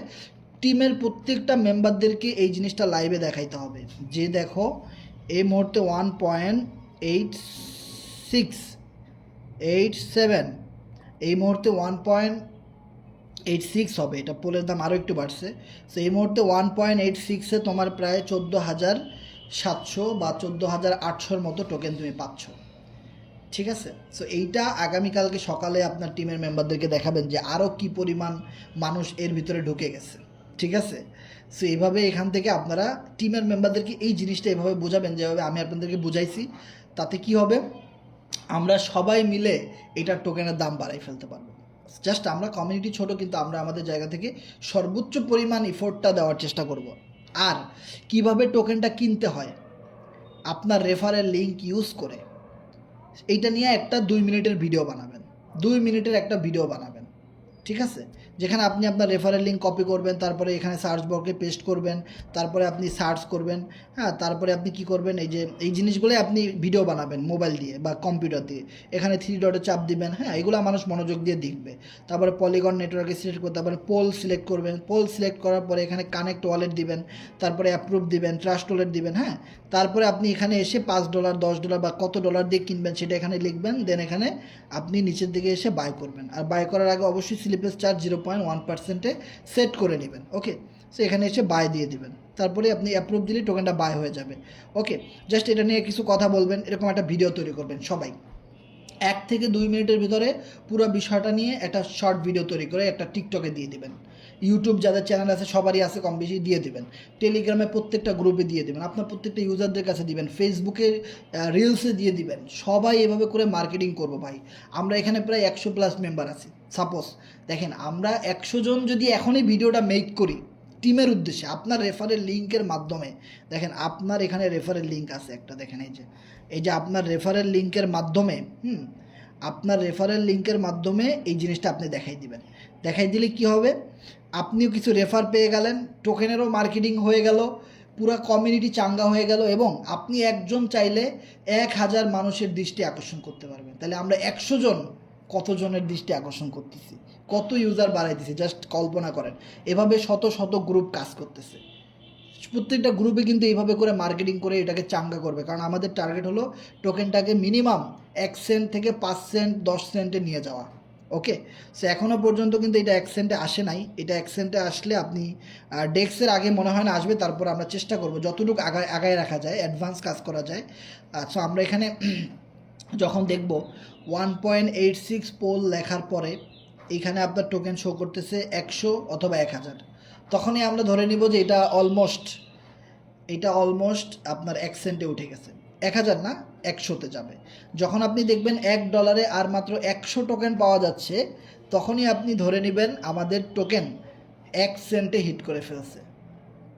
টিমের প্রত্যেকটা মেম্বারদেরকে এই জিনিসটা লাইভে দেখাইতে হবে যে দেখো এই মুহূর্তে 1.8687, এই মুহূর্তে 1.86 হবে, এটা পোলের দাম আরও একটু বাড়ছে। সো এই মুহূর্তে 1.86-এ তোমার প্রায় 14,700 বা 14,800-র মতো টোকেন তুমি পাচ্ছ। ঠিক আছে, সো এইটা আগামীকালকে সকালে আপনার টিমের মেম্বারদেরকে দেখাবেন যে আরও কী পরিমাণ মানুষ এর ভিতরে ঢুকে গেছে। ঠিক আছে, সো এইভাবে এখান থেকে আপনারা টিমের মেম্বারদেরকে এই জিনিসটা এভাবে বোঝাবেন যেভাবে আমি আপনাদেরকে বুঝাইছি। তাতে কি হবে, আমরা সবাই মিলে এটার টোকেনের দাম বাড়াই ফেলতে পারবো। জাস্ট আমরা কমিউনিটি ছোট, কিন্তু আমরা আমাদের জায়গা থেকে সর্বোচ্চ পরিমাণ এফোর্টটা দেওয়ার চেষ্টা করব। আর কিভাবে টোকেনটা কিনতে হয়, আপনার রেফারেল লিঙ্ক ইউজ করে এইটা নিয়ে একটা 2 মিনিটের ভিডিও বানাবেন, 2 মিনিটের একটা ভিডিও বানাবেন। ঠিক আছে, যেখানে আপনি আপনার রেফারেল লিঙ্ক কপি করবেন, তারপরে এখানে সার্চ বক্সে পেস্ট করবেন, তারপরে আপনি সার্চ করবেন। তারপরে আপনি কি করবেন, এই জিনিসগুলোই আপনি ভিডিও বানাবেন মোবাইল দিয়ে বা কম্পিউটার দিয়ে। এখানে 3 ডটে চাপ দিবেন, এগুলো মানুষ মনোযোগ দিয়ে দেখবে। তারপরে পলিগন নেটওয়ার্কে সিলেক্ট করতে, তারপরে পোল সিলেক্ট করবেন। পোল সিলেক্ট করার পরে এখানে কানেক্ট ওয়ালেট দিবেন, তারপরে অ্যাপ্রুভ দিবেন, ট্রাস্ট ওয়ালেট দিবেন। তারপরে আপনি এখানে এসে $5, $10 বা কত ডলার দিয়ে কিনবেন সেটা এখানে লিখবেন। দেন এখানে আপনি নিচের দিকে এসে বাই করবেন। আর বাই করার আগে অবশ্যই স্লিপেজ চার্জ 0.1%-এ সেট করে নেবেন। ওকে, সো এখানে এসে বাই দিয়ে দিবেন, তারপরে আপনি অ্যাপ্রুভ দিলে টোকেনটা বাই হয়ে যাবে। ওকে, জাস্ট এটা নিয়ে কিছু কথা বলবেন, এরকম একটা ভিডিও তৈরি করবেন সবাই। 1 থেকে 2 মিনিটের ভিতরে পুরো বিষয়টা নিয়ে একটা শর্ট ভিডিও তৈরি করে একটা টিকটকে দিয়ে দিবেন। ইউটিউব যাদের চ্যানেল আছে সবারই আছে কম বেশি, দিয়ে দিবেন। টেলিগ্রামে প্রত্যেকটা গ্রুপে দিয়ে দিবেন, আপনার প্রত্যেকটা ইউজারদের কাছে দিবেন, ফেসবুকের রিলসে দিয়ে দিবেন। সবাই এভাবে করে মার্কেটিং করবো ভাই। আমরা এখানে প্রায় 100+ মেম্বার আছি। সাপোজ দেখেন আমরা 100 জন যদি এখনই ভিডিওটা মেক করি টিমের উদ্দেশ্যে, আপনার রেফারেল লিঙ্কের মাধ্যমে, দেখেন আপনার এখানে রেফারেল লিঙ্ক আছে একটা, দেখেন এই যে আপনার রেফারেল লিঙ্কের মাধ্যমে আপনার রেফারেল লিঙ্কের মাধ্যমে এই জিনিসটা আপনি দেখাই দিবেন। দেখাই দিলে কি হবে, আপনিও কিছু রেফার পেয়ে গেলেন, টোকেনেরও মার্কেটিং হয়ে গেল, পুরো কমিউনিটি চাঙ্গা হয়ে গেল, এবং আপনি একজন চাইলে 1,000 মানুষের দৃষ্টি আকর্ষণ করতে পারবেন। তাহলে আমরা 100 জন কতজনের দৃষ্টি আকর্ষণ করতেছি, কত ইউজার বাড়াইতেছি, জাস্ট কল্পনা করেন। এভাবে শত শত গ্রুপ কাজ করতেছে, প্রত্যেকটা গ্রুপে কিন্তু এইভাবে করে মার্কেটিং করে এটাকে চাঙ্গা করবে। কারণ আমাদের টার্গেট হলো টোকেনটাকে মিনিমাম 1 সেন্ট থেকে 5 সেন্ট 10 সেন্টে নিয়ে যাওয়া। ওকে, সো এখনও পর্যন্ত কিন্তু এটা 1 সেন্টে আসে নাই। এটা 1 সেন্টে আসলে আপনি ডেক্সের আগে মনে হয় না আসবে। তারপর আমরা চেষ্টা করব যতটুকু আগায় রাখা যায়, অ্যাডভান্স কাজ করা যায়। সো আমরা এখানে যখন দেখব 1.86 পোল লেখার পরে এখানে আপনার টোকেন শো করতেছে 100 অথবা 1000, তখনই আমরা ধরে নিব যে এটা অলমোস্ট আপনার 1 সেন্টে উঠে গেছে। 1000 না, 100-তে যাবে। যখন আপনি দেখবেন $1 আর মাত্র 100 টোকেন পাওয়া যাচ্ছে, তখনই আপনি ধরে নেবেন আমাদের টোকেন 1 সেন্টে হিট করে ফেলছে।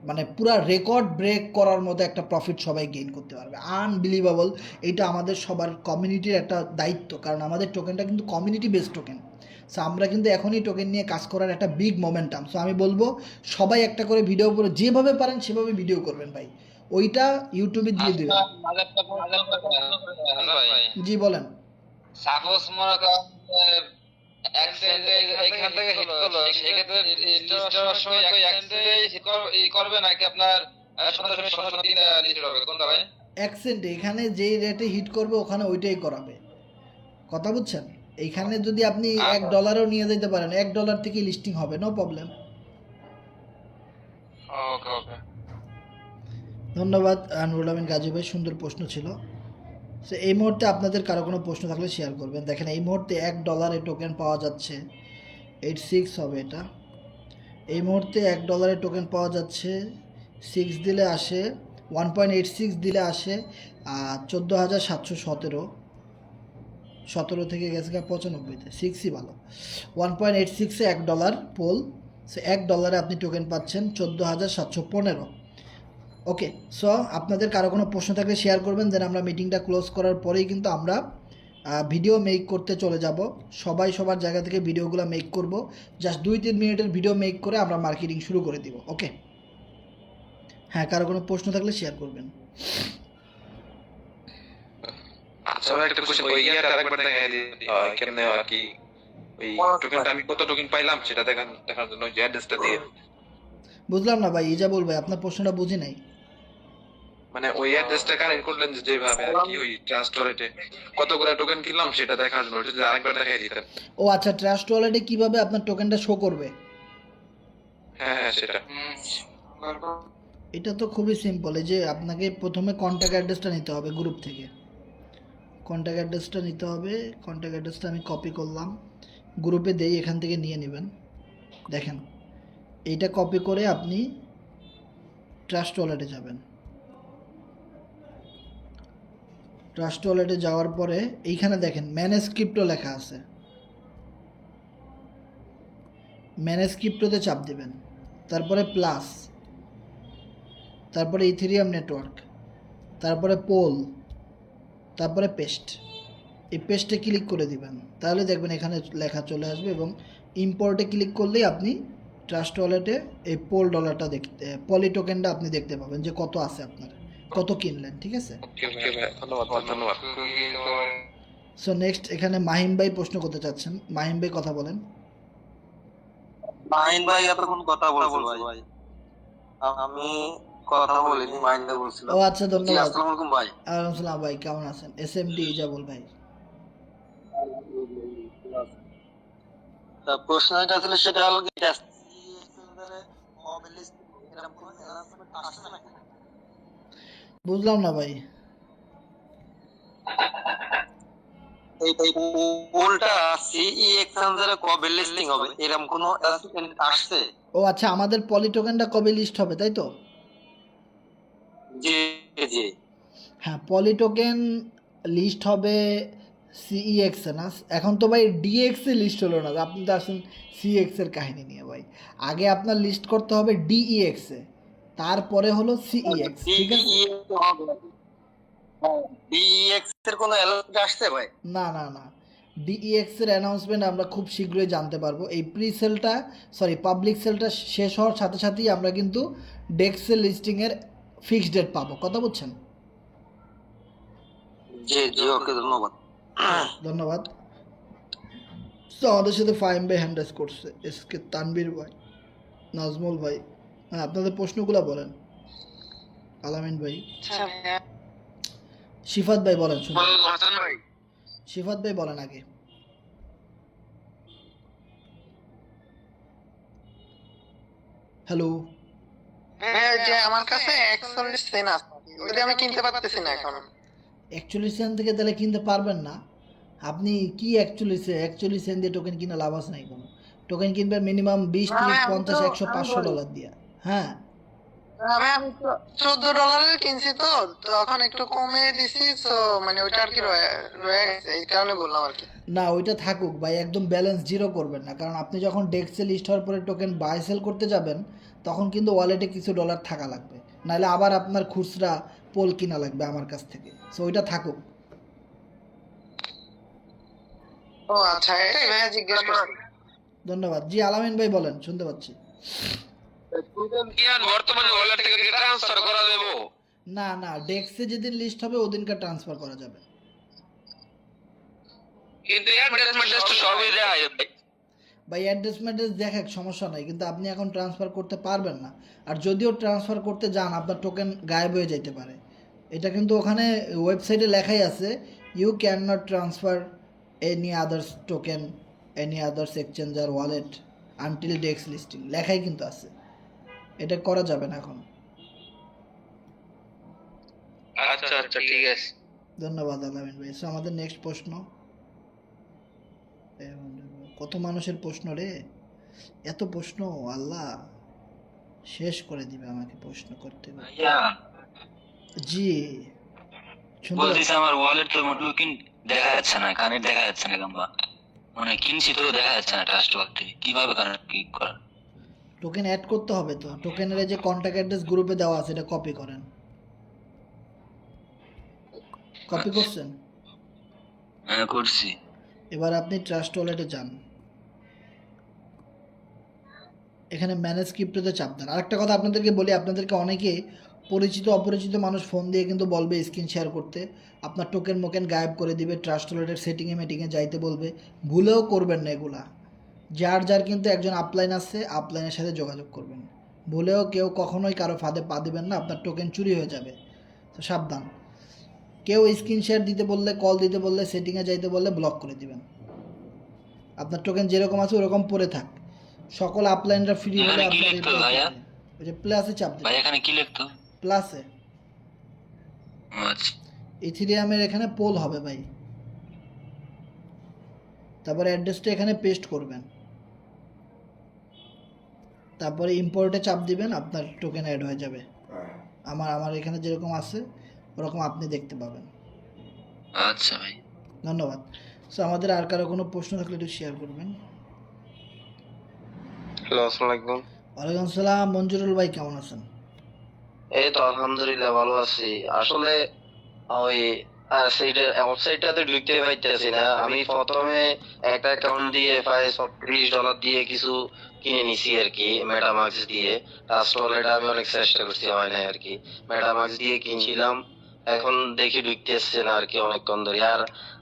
মানে পুরা রেকর্ড ব্রেক করার মতো একটা প্রফিট সবাই গেইন করতে পারবে। আনবিলিভেবল। এটা আমাদের সবার কমিউনিটির একটা দায়িত্ব, কারণ আমাদের টোকেনটা কিন্তু কমিউনিটি বেসড টোকেন। সো আমরা কিন্তু এখনই টোকেন নিয়ে কাজ করার একটা বিগ মোমেন্টাম। সো আমি বলবো সবাই একটা করে ভিডিও করে যেভাবে পারেন সেভাবে ভিডিও করবেন ভাই, ওইটা ইউটিউবে দিয়ে দেবেন। জি বলেন। সাপোজ মনে করেন অ্যাক্সিডেন্টে এইখান থেকে হিট করলো, সেক্ষেত্রে লিস্ট হওয়ার সময় অ্যাক্সিডেন্টে হিট করবে নাকি আপনার সরাসরি লিস্ট হবে, কোনটা ভাই? অ্যাকসেন্ট এখানে যেই রেটে হিট করবে ওখানে ওইটাই করাবে, কথা বুঝছেন? এইখানে যদি আপনি $1 নিয়ে যেতে পারেন, $1 থেকে লিস্টিং হবে, নো প্রবলেম। ওকে ওকে, ধন্যবাদ আনরুল আমিন গাজী ভাই, সুন্দর প্রশ্ন ছিল। সো এই মুহূর্তে আপনাদের কারো কোনো প্রশ্ন থাকলে শেয়ার করবেন। দেখেন এই মুহূর্তে $1 টোকেন পাওয়া যাচ্ছে 86 হবে এটা। এই মুহূর্তে $1 টোকেন পাওয়া যাচ্ছে, 6 দিলে আসে 1.86 দিলে আসে 14,717। 17 থেকে গেছে 95-তে, 6ই ভালো। 1.86-এ $1 পোল। সো $1 আপনি টোকেন পাচ্ছেন 14,715। ওকে, সো আপনাদের কারো কোনো প্রশ্ন থাকলে শেয়ার করবেন, দেন আমরা মিটিংটা ক্লোজ করার পরেই কিন্তু আমরা ভিডিও মেক করতে চলে যাব। সবাই সবার জায়গা থেকে ভিডিওগুলো মেক করব, জাস্ট 2-3 মিনিটের ভিডিও মেক করে আমরা মার্কেটিং শুরু করে দিব। ওকে, হ্যাঁ, কারো কোনো প্রশ্ন থাকলে শেয়ার করবেন। আচ্ছা ভাই একটা কোশ্চেন, ওই ইয়াটা আরেকবার দেখাই দিই কেমনে আর কি ওই টোকেনটা আমি কত টোকেন পাইলাম সেটা দেখার জন্য যে অ্যাড্রেসটা দিয়ে। বুঝলাম না ভাই, ইজাবুল ভাই, আপনার প্রশ্নটা বুঝি নাই। মানে ওই অ্যাড্রেসটা কানেক্ট করলেন যেভাবে আর কি, ওই ট্রাস্ট ওয়ালেটে কতগুলো টোকেন কিনলাম সেটা দেখার জন্য, ওটা আরেকবার দেখাই দিতেন। ও আচ্ছা, ট্রাস্ট ওয়ালেটে কিভাবে আপনার টোকেনটা শো করবে? হ্যাঁ হ্যাঁ সেটা। এটা তো খুবই সিম্পল। এই যে আপনাকে প্রথমে কন্ট্যাক্ট অ্যাড্রেসটা নিতে হবে গ্রুপ থেকে। কন্ট্যাক্ট অ্যাড্রেসটা নিতে হবে, কন্ট্যাক্ট অ্যাড্রেসটা আমি কপি করলাম, গ্রুপে দেই, এখান থেকে নিয়ে নেবেন। দেখেন এইটা কপি করে আপনি ট্রাস্ট ওয়ালেটে যাবেন। ট্রাস্ট ওয়ালেটে যাওয়ার পরে এইখানে দেখেন ম্যানেজ ক্রিপ্টো লেখা আছে, ম্যানেজ ক্রিপ্টোতে চাপ দিবেন, তারপরে প্লাস, তারপরে ইথেরিয়াম নেটওয়ার্ক, তারপরে পোল, তারপরে পেস্ট। এই পেস্টে ক্লিক করে দিবেন, তাহলে দেখবেন এখানে লেখা চলে আসবে, এবং ইম্পোর্টে ক্লিক করলেই আপনি ট্রাস্ট ওয়ালেটে এই পোল ডলারটা দেখতে, পলি টোকেনটা আপনি দেখতে পাবেন যে কত আছে আপনার, কত কিনলেন। ঠিক আছে, ওকে ভাই, ধন্যবাদ ধন্যবাদ। সো নেক্সট এখানে মাহিম ভাই প্রশ্ন করতে চাচ্ছেন। মাহিম ভাই কথা বলেন। মাহিন ভাই এতক্ষণ কথা বলছিল ভাই, আমি কথা বলিনি, মাহিন ভাই বলছিল। ও আচ্ছা, ধন্যবাদ। আসসালামু আলাইকুম ভাই। ওয়ালাইকুম সালাম ভাই, কেমন আছেন? এসএমডি ইজাবুল ভাই। তা প্রশ্ন এটা ছিল, সেটা হলো কি বুঝলাম না ভাই। এই পোলটা সিই এক্সচেঞ্জারে কবে লিস্টিং হবে এরকম কোনো আসছে? ও আচ্ছা, আমাদের পলি টোকেনটা কবে লিস্ট হবে তাই তো? জি জি। হ্যাঁ, পলি টোকেন লিস্ট হবে সিইএক্স এ না, এখন তো ভাই ডিএক্স এ লিস্ট হলো না। আপনি তো আসেন সিএক্স এর কাহিনী নিয়ে ভাই। আগে আপনার লিস্ট করতে হবে ডিইএক্স এ, তারপরে হলো সিইএক্স। ঠিক আছে, ডিইএক্স এর কোনো অ্যালার্ট আসছে ভাই? না না না, ডিইএক্স এর অ্যানাউন্সমেন্ট আমরা খুব শীঘ্রই জানতে পারবো। এই প্রি সেলটা, সরি পাবলিক সেলটা শেষ হওয়ার সাথে সাথেই আমরা কিন্তু ডেক্সেল লিস্টিংয়ের ফিক্সড ডেট পাবো, কথা বুঝছেন? জি জি, ওকে, ধন্যবাদ। ধন্যবাদ। তো আমাদের সাথে ফাহিম ভাই হ্যান্ড রাইজ করছে, এসকে তানবীর ভাই, নাজমুল ভাই। হ্যাঁ, আপনাদের প্রশ্নগুলো বলেন। আলামিন ভাই, শিফাত ভাই বলেন। শুনুন, শিফাত ভাই বলেন আগে। হ্যালো, যে আমার কাছে 41 সেন্ট আছে, ওটা আমি কিনতে পারতেছি না এখন। 41 সেন্ট থেকে তাহলে কিনতে পারবেন না আপনি। কি 41 সেন্ট দিয়ে টোকেন কিনা লাভ আছে নাই কোনো। টোকেন কিনবেন মিনিমাম 20, 30, 50, 100, $500 দিয়ে। হ্যাঁ, আমি $14 কিনছি তো তখন একটু কমে দিছি, তো মানে ওইটা আর কি রয়ে গেছে, এই কারণে বললাম আর কি। না ওইটা থাকুক ভাই, একদম ব্যালেন্স জিরো করবেন না, কারণ আপনি যখন ডেস্কে লিস্ট হওয়ার পরে টোকেন বাই সেল করতে যাবেন তখন কিন্তু ওয়ালেটে কিছু ডলার থাকা লাগবে, নাহলে আবার আপনার খুচরা পোল কিনা লাগবে আমার কাছ থেকে। সো ওইটা থাকুক। ও আচ্ছা, এটাই ভাইয়া জিজ্ঞেস করছি। ধন্যবাদ। জি আলামিন ভাই বলেন, শুনতে পাচ্ছি। বর্তমানে ওয়ালেট থেকে ট্রান্সফার করা দেবো? না না, ডেস্কে যেদিন লিস্ট হবে ওদিনকার ট্রান্সফার করা যাবে। কিন্তু অ্যাডভার্টাইজমেন্ট তো সবই দেয় ভাই অ্যাড্রেস ম্যাড্রেস দেখাক, সমস্যা নাই, কিন্তু আপনি এখন ট্রান্সফার করতে পারবেন না। আর যদিও ট্রান্সফার করতে যান আপনার টোকেন গায়েব হয়ে যেতে পারে। এটা কিন্তু ওখানে ওয়েবসাইটে লেখাই আছে, you can not transfer any others token any others exchanger wallet until DEX listing, লেখাই কিন্তু আছে। এটা করা যাবে না এখন। আচ্ছা আচ্ছা ঠিক আছে। ধন্যবাদ আলামিন ভাই। সো আমাদের নেক্সট প্রশ্ন। কত মানুষের প্রশ্ন রে, এত প্রশ্ন, আল্লাহ শেষ করে দিবে আমাকে প্রশ্ন করতে। ভাইয়া জি শুনতে বলতেছি আমার ওয়ালেট তো মোটলুকিন দেখা যাচ্ছে না, কানেক্ট দেখা যাচ্ছে না, কিংবা মানে কিনছি তো দেখা যাচ্ছে না ট্রাস্ট ওয়ালেট থেকে, কিভাবে কানেক্ট কি করার? টোকেন অ্যাড করতে হবে তো, টোকেনের এই যে কন্ট্যাক্ট অ্যাড্রেস গ্রুপে দেওয়া আছে এটা কপি করেন। কপি করছেন? হ্যাঁ করছি। এবার আপনি ট্রাস্ট ওয়ালেটে যান, এখানে ম্যানেজ ক্রিপ্টোতে চাপ দেন। আরেকটা কথা আপনাদেরকে বলি, আপনাদেরকে অনেকে পরিচিত অপরিচিত মানুষ ফোন দিয়ে কিন্তু বলবে স্ক্রিন শেয়ার করতে, আপনার টোকেন মোকেন গায়েব করে দিবে, ট্রাস্ট ওয়ালেটের সেটিংয়ে মেটিংয়ে যাইতে বলবে। ভুলেও করবেন না এগুলা। যার যার কিন্তু একজন আপলাইন আছে, আপলাইনের সাথে যোগাযোগ করবেন। ভুলেও কেউ কখনোই কারো ফাঁদে পা দিবেন না, আপনার টোকেন চুরি হয়ে যাবে। তো সাবধান। কেউ স্ক্রিন শেয়ার দিতে বললে, কল দিতে বললে, সেটিংয়ে যাইতে বললে ব্লক করে দিবেন। আপনার টোকেন যেরকম আছে ওরকম পড়ে থাক। সকল আপলাইনরা ফ্রি হলে এখানে কি আপনার লিখতে হবে ভাইয়া? ওই যে প্লাসে চাপ ভাই দিবেন, এখানে কি লিখতো? প্লাসে আচ্ছা ইথিরিয়ামের এখানে পোল হবে ভাই, তারপরে অ্যাড্রেসটা এখানে পেস্ট করবেন, তারপরে ইম্পোর্টে চাপ দিবেন, আপনার টোকেন অ্যাড হয়ে যাবে। আমার এখানে যেরকম আছে ওরকম আপনি দেখতে পাবেন। আচ্ছা ভাই ধন্যবাদ। সো আমাদের আর কারো কোনো প্রশ্ন থাকলে একটু শেয়ার করবেন। হ্যালো, আসসালামু আলাইকুম। ওয়ালাইকুম আসসালাম। মঞ্জুরুল ভাই কেমন আছেন? এই তো আলহামদুলিল্লাহ ভালো আছি। আসলে ওই সেইটা ওয়েবসাইটটাতে ঢুকতে পারতেছি না। আমি প্রথমে একটা অ্যাকাউন্ট দিয়ে প্রায় $36 দিয়ে কিছু কিনে নিছি আর কি, মেটামাক্স দিয়ে। ট্রাস্ট ওয়ালেট আমি অনেক চেষ্টা করছি, হয় না আর কি। মেটামাক্স দিয়ে কিনছিলাম, এখন দেখি ঢুকতেছে না আর কি অনেকক্ষণ ধরে। আর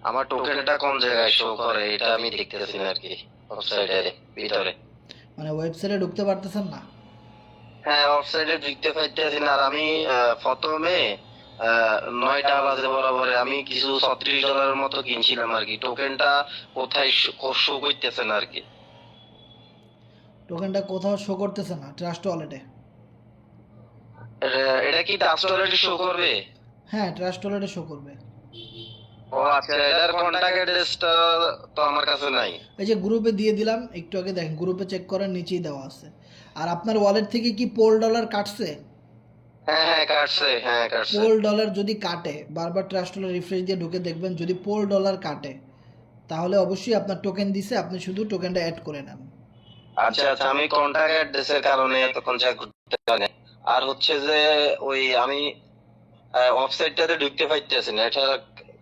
আমার টোকেনটা কোন জায়গায় শো করে এটা আমি দেখতেছি না আর কি ওয়েবসাইটের ভিতরে। মানে ওয়েবসাইটে ঢুকতে পারতেছেন না? হ্যাঁ, ওয়েবসাইটে ঢুকতে পারতেছি না। আর আমি প্রথমে 9টা বাজে বরাবরে আমি কিছু $36 মতো কিনছিলাম আর কি। টোকেনটা কোথায় শো করতেছে না আর কি। টোকেনটা কোথাও শো করতেছে না ট্রাস্ট ওয়ালেটে? এটা কি ট্রাস্ট ওয়ালেটে শো করবে? হ্যাঁ ট্রাস্ট ওয়ালেটে শো করবে। ও আচ্ছা, এটার কন্টাক্ট অ্যাড্রেসটা তো আমার কাছে নাই। এই যে গ্রুপে দিয়ে দিলাম, একটু আগে দেখেন, গ্রুপে চেক করেন, নিচেই দেওয়া আছে। আর আপনার ওয়ালেট থেকে কি পোল ডলার কাটছে? হ্যাঁ হ্যাঁ কাটছে, হ্যাঁ কাটছে। পোল ডলার যদি কাটে, বারবার ট্রাস্ট ওয়ালেট রিফ্রেশ দিয়ে ঢুকে দেখবেন, যদি পোল ডলার কাটে তাহলে অবশ্যই আপনার টোকেন দিছে, আপনি শুধু টোকেনটা অ্যাড করে নেন। আচ্ছা আচ্ছা, আমি কন্টাক্ট অ্যাড্রেসের কারণে এতক্ষণ চেক করতে পারি। আর হচ্ছে যে ওই আমি ওয়েবসাইটটাতে ঢুকতে পারতেছি না, এটা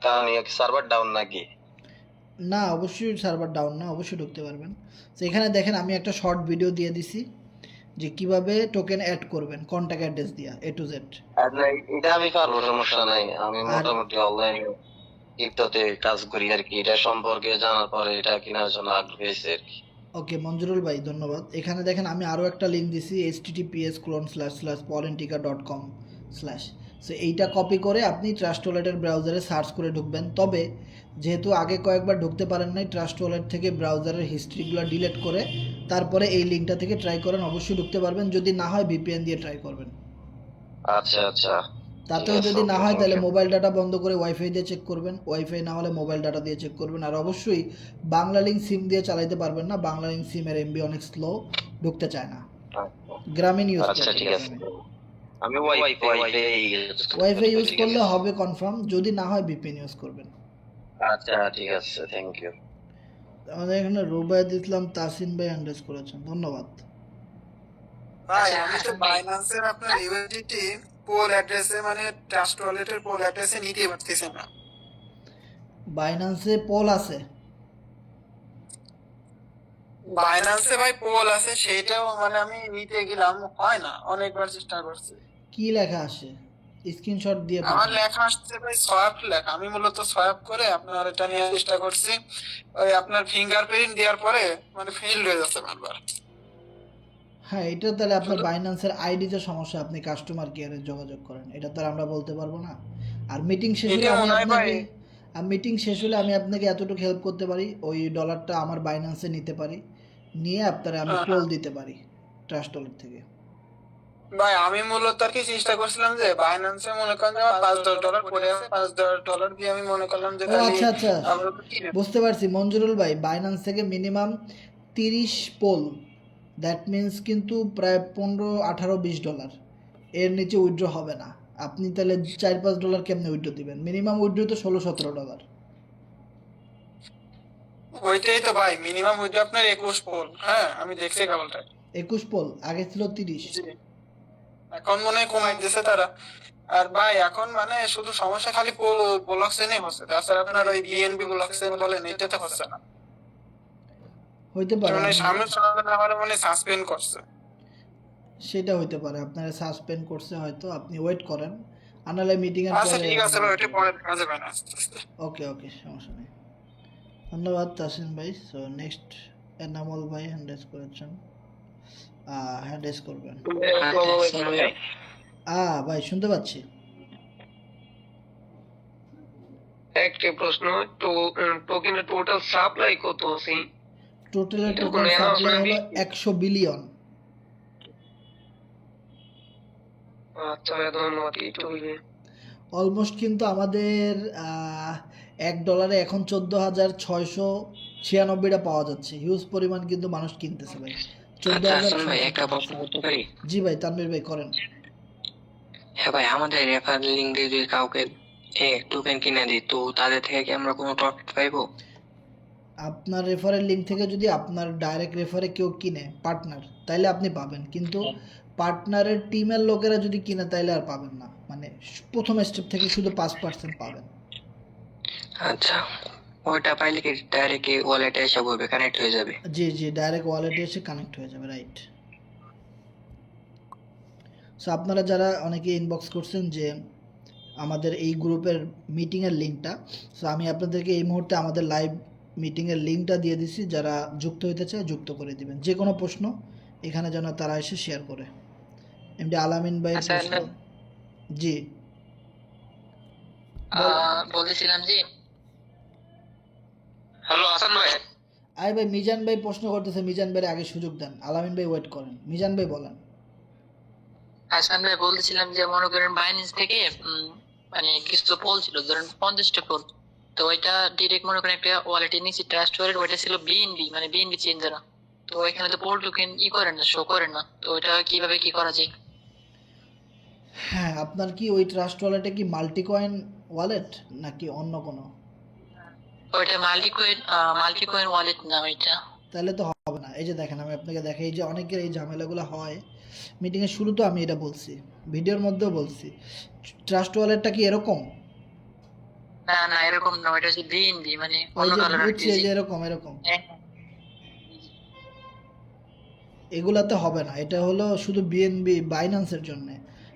কারণে সার্ভার ডাউন নাকি? না অবশ্যই সার্ভার ডাউন না, অবশ্যই ঢুকতে পারবেন। তো এখানে দেখেন আমি একটা শর্ট ভিডিও দিয়ে দিছি যে কিভাবে টোকেন অ্যাড করবেন কন্ট্যাক্ট অ্যাড্রেস দিয়া A to Z। আর না, এটা আমি পারবো, সমস্যা নাই। আমি মোটামুটি অনলাইন ক্রিপ্টোতে কাজ করি আর কি। এটা সম্পর্কে জানার পরে এটা কেনার জন্য আগ্রহী হয়েছে আর কি। ওকে মঞ্জুরুল ভাই ধন্যবাদ। এখানে দেখেন আমি আরও একটা লিঙ্ক দিছি, https://paulintica.com/। সো এইটা কপি করে আপনি ট্রাস্ট ওয়ালেটের ব্রাউজারে সার্চ করে ঢুকবেন। তবে যেহেতু আগে কয়েকবার ঢুকতে পারেন নাই, ট্রাস্ট ওয়ালেট থেকে ব্রাউজারের হিস্ট্রিগুলো ডিলিট করে তারপরে এই লিঙ্কটা থেকে ট্রাই করেন, অবশ্যই ঢুকতে পারবেন। যদি না হয় VPN দিয়ে ট্রাই করবেন। আচ্ছা আচ্ছা, তাতেও যদি না হয় তাহলে মোবাইল ডাটা বন্ধ করে ওয়াইফাই দিয়ে চেক করবেন, ওয়াইফাই না হলে মোবাইল ডাটা দিয়ে চেক করবেন। আর অবশ্যই বাংলা লিঙ্ক সিম দিয়ে চালাইতে পারবেন না, বাংলা লিঙ্ক সিমের MB অনেক স্লো, ঢুকতে চায় না। গ্রামীণ ইউজ আচ্ছা ঠিক আছে। আমি ওয়াইফাই ইউজ ওয়াইফাই ইউজ করলে হবে কনফার্ম, যদি না হয় ভিপিএন ইউজ করবেন। আচ্ছা ঠিক আছে, থ্যাংক ইউ। আমাদের এখানে রুবায়ত ইসলাম তাসিন ভাই হ্যান্ডেস করেছেন, ধন্যবাদ। ভাই আচ্ছা, আমি তো হাসান ভাই। বাইন্যান্সের আপনার ইউএসডিটি পোল অ্যাড্রেসে মানে ট্রাস্ট ওয়ালেটের পোল অ্যাড্রেসে নিতে পারতেছি না। বাইন্যান্সে পোল আছে? বাইন্যান্সে ভাই পোল আছে, সেইটাও মানে আমি নিতে গেলাম, হয় না, অনেকবার চেষ্টা করছি। কি লেখা আসে? স্ক্রিনশট দিয়ে আমার পাঠান। লেখা আসছে ভাই সোয়াপ লেখা, আমি মূলত সোয়াপ করে আপনার এটা নিয়ে চেষ্টা করছি, ওই আপনার ফিঙ্গারপ্রিন্ট দেওয়ার পরে মানে ফেল হয়ে যাচ্ছে বারবার। হ্যাঁ, এটা তাহলে আপনার বাইন্যান্সের আইডিতে সমস্যা, আপনি কাস্টমার কেয়ারে যোগাযোগ করেন, এটা তো আর আমরা বলতে পারবো না। আর মিটিং শেষ হলে এটা আমি মনে হয় আপনাকে ভাই- মিটিং শেষ হলে আমি আপনাকে এতটুকু হেল্প করতে পারি, ওই ডলারটা আমার বাইন্যান্সে নিতে পারি, নিয়ে আপনারা আমি পোল দিতে পারি ট্রাস্ট ওয়ালেট থেকে। ভাই আমি মূলত আর কি চেষ্টা করছিলাম যে বাইন্যান্সে মনে করেন যে আমার $5-10 পড়ে আছে, $5 দিয়ে আমি মনে করলাম যে ও খালি আচ্ছা আচ্ছা, আমরা তো কিনে- বুঝতে পারছি মঞ্জুরুল ভাই, বাইন্যান্স থেকে মিনিমাম 30 পোল, দ্যাট মিন্স কিন্তু প্রায় $15, $18, $20, এর নিচে উইথড্র হবে না। আপনি তাহলে $4-5 কেমনে উইথড্র দিবেন? মিনিমাম উইথড্র তো $16-17। ওইটাই তো ভাই, মিনিমাম হইতে আপনার 21 পোল। হ্যাঁ আমি দেখছি কেবলটা। 21 পোল, আগে ছিল 30। জি। এখন মনে হয় কমাই দিয়েছে তারা। আর ভাই এখন মানে শুধু সমস্যা খালি ব্লক চেইনে হচ্ছে, তাছাড়া আপনার ওই বিএনবি ব্লক চেইন বলেন এটাতে হচ্ছে না। হইতে পারে, মানে আমি- সামনে চলাকালীন আমার মানে সাসপেন্ড করছে। সেটা হইতে পারে, আপনারা সাসপেন্ড করছে হয়তো, আপনি ওয়েট করেন, আনালে মিটিং এর আচ্ছা পরে। ঠিক আছে ভাই, ওইটা পরে দেখা যাবে না আস্তে আস্তে। ওকে ওকে, সমস্যা নেই। ধন্যবাদ তাসিন ভাই। সো নেক্সট এনামল ভাই হ্যান্ডেস করেছেন, হ্যান্ডেস করবেন। ভাই শুনতে পাচ্ছি। একটা প্রশ্ন, টোকেনের টোটাল সাপ্লাই কত আছে? টোটালের এটা টোটাল কোনো সাপ্লাই হলো announcement? 100 বিলিয়ন। আচ্ছা ধন্যবাদ, এইটুকুই। অলমোস্ট কিন্তু আমাদের $1 এখন 14,696টা পাওয়া যাচ্ছে, হিউজ পরিমাণ কিন্তু মানুষ কিনতেছে ভাই। আচ্ছা, হাসান ভাই, 14,000। একটা প্রশ্ন করতে পারি? জি ভাই, তানভীর ভাই করেন। হ্যাঁ ভাই, আমাদের রেফার লিঙ্ক দিয়ে যদি কাউকে টোকেন কিনে দিই, তো তাদের থেকে কি আমরা কোনো প্রফিট পাইবো? আপনার রেফারের লিঙ্ক থেকে যদি আপনার ডাইরেক্ট রেফারে কেউ কিনে পার্টনার, তাইলে আপনি পাবেন, কিন্তু পার্টনারের টিমের লোকেরা যদি কিনে তাইলে আর পাবেন না, মানে প্রথম স্টেপ থেকে শুধু 5% পাবেন। আচ্ছা, ওইটা পাইলে কি ডাইরেক্ট ওয়ালেটে এসে পড়বে, কানেক্ট হয়ে যাবে? জি জি, ডাইরেক্ট ওয়ালেটে এসে কানেক্ট হয়ে যাবে, রাইট। সো আপনারা যারা অনেকে ইনবক্স করছেন যে আমাদের এই গ্রুপের মিটিংয়ের লিঙ্কটা, সো আমি আপনাদেরকে এই মুহূর্তে আমাদের লাইভ মিটিংয়ের লিঙ্কটা দিয়ে দিছি, যারা যুক্ত হতে চায় যুক্ত করে দিবেন। যে কোনো প্রশ্ন এখানে যেন তারা এসে শেয়ার করে। এমডি আলামিন ভাই আচ্ছা, প্রশ্ন। জি বলেছিলাম যে হ্যালো হাসান ভাই, আই ভাই, মিজান ভাই প্রশ্ন করতেছে, মিজান ভাইয়ের আগে সুযোগ দেন, আলামিন ভাই ওয়েট করেন। মিজান ভাই বলেন। হাসান ভাই বলতেছিলাম যে মনে করেন বাইন্যান্স থেকে মানে কিছু পোল ছিল, ধরেন 50টা পোল, তো ওইটা ডিরেক্ট মনে করেন একটা ওয়ালেটে নিচে ট্রাস্ট ওয়ালেট, ওইটা ছিল বিএনবি, মানে বিএনবি চেঞ্জ না, তো এখানে তো পোল টোকেন করেন না, শো করেন না, তো ওইটা কিভাবে কি করা যায়? হ্যাঁ, আপনার কি ওই ট্রাস্ট ওয়ালেটে কি মাল্টি কয়েন ওয়ালেট নাকি অন্য কোনো? ওইটা মাল্টিকয়েন ওয়ালেট না ওইটা। তাহলে তো হবে না। এই যে দেখেন, আমি আপনাকে দেখাই, এই যে অনেকের এই ঝামেলাগুলো হয়, মিটিংয়ের শুরুতেও আমি এটা বলছি, ভিডিওর মধ্যেও বলছি, ট্রাস্ট ওয়ালেটটা কি এরকম? না না, এরকম না, ওইটা হচ্ছে বিএনবি, মানে ওই অন্য যে কালার। বুঝছি, এই যে এরকম এরকম, এগুলাতে হবে না। এটা হলো শুধু বিএনবি বাইন্যান্সের জন্য।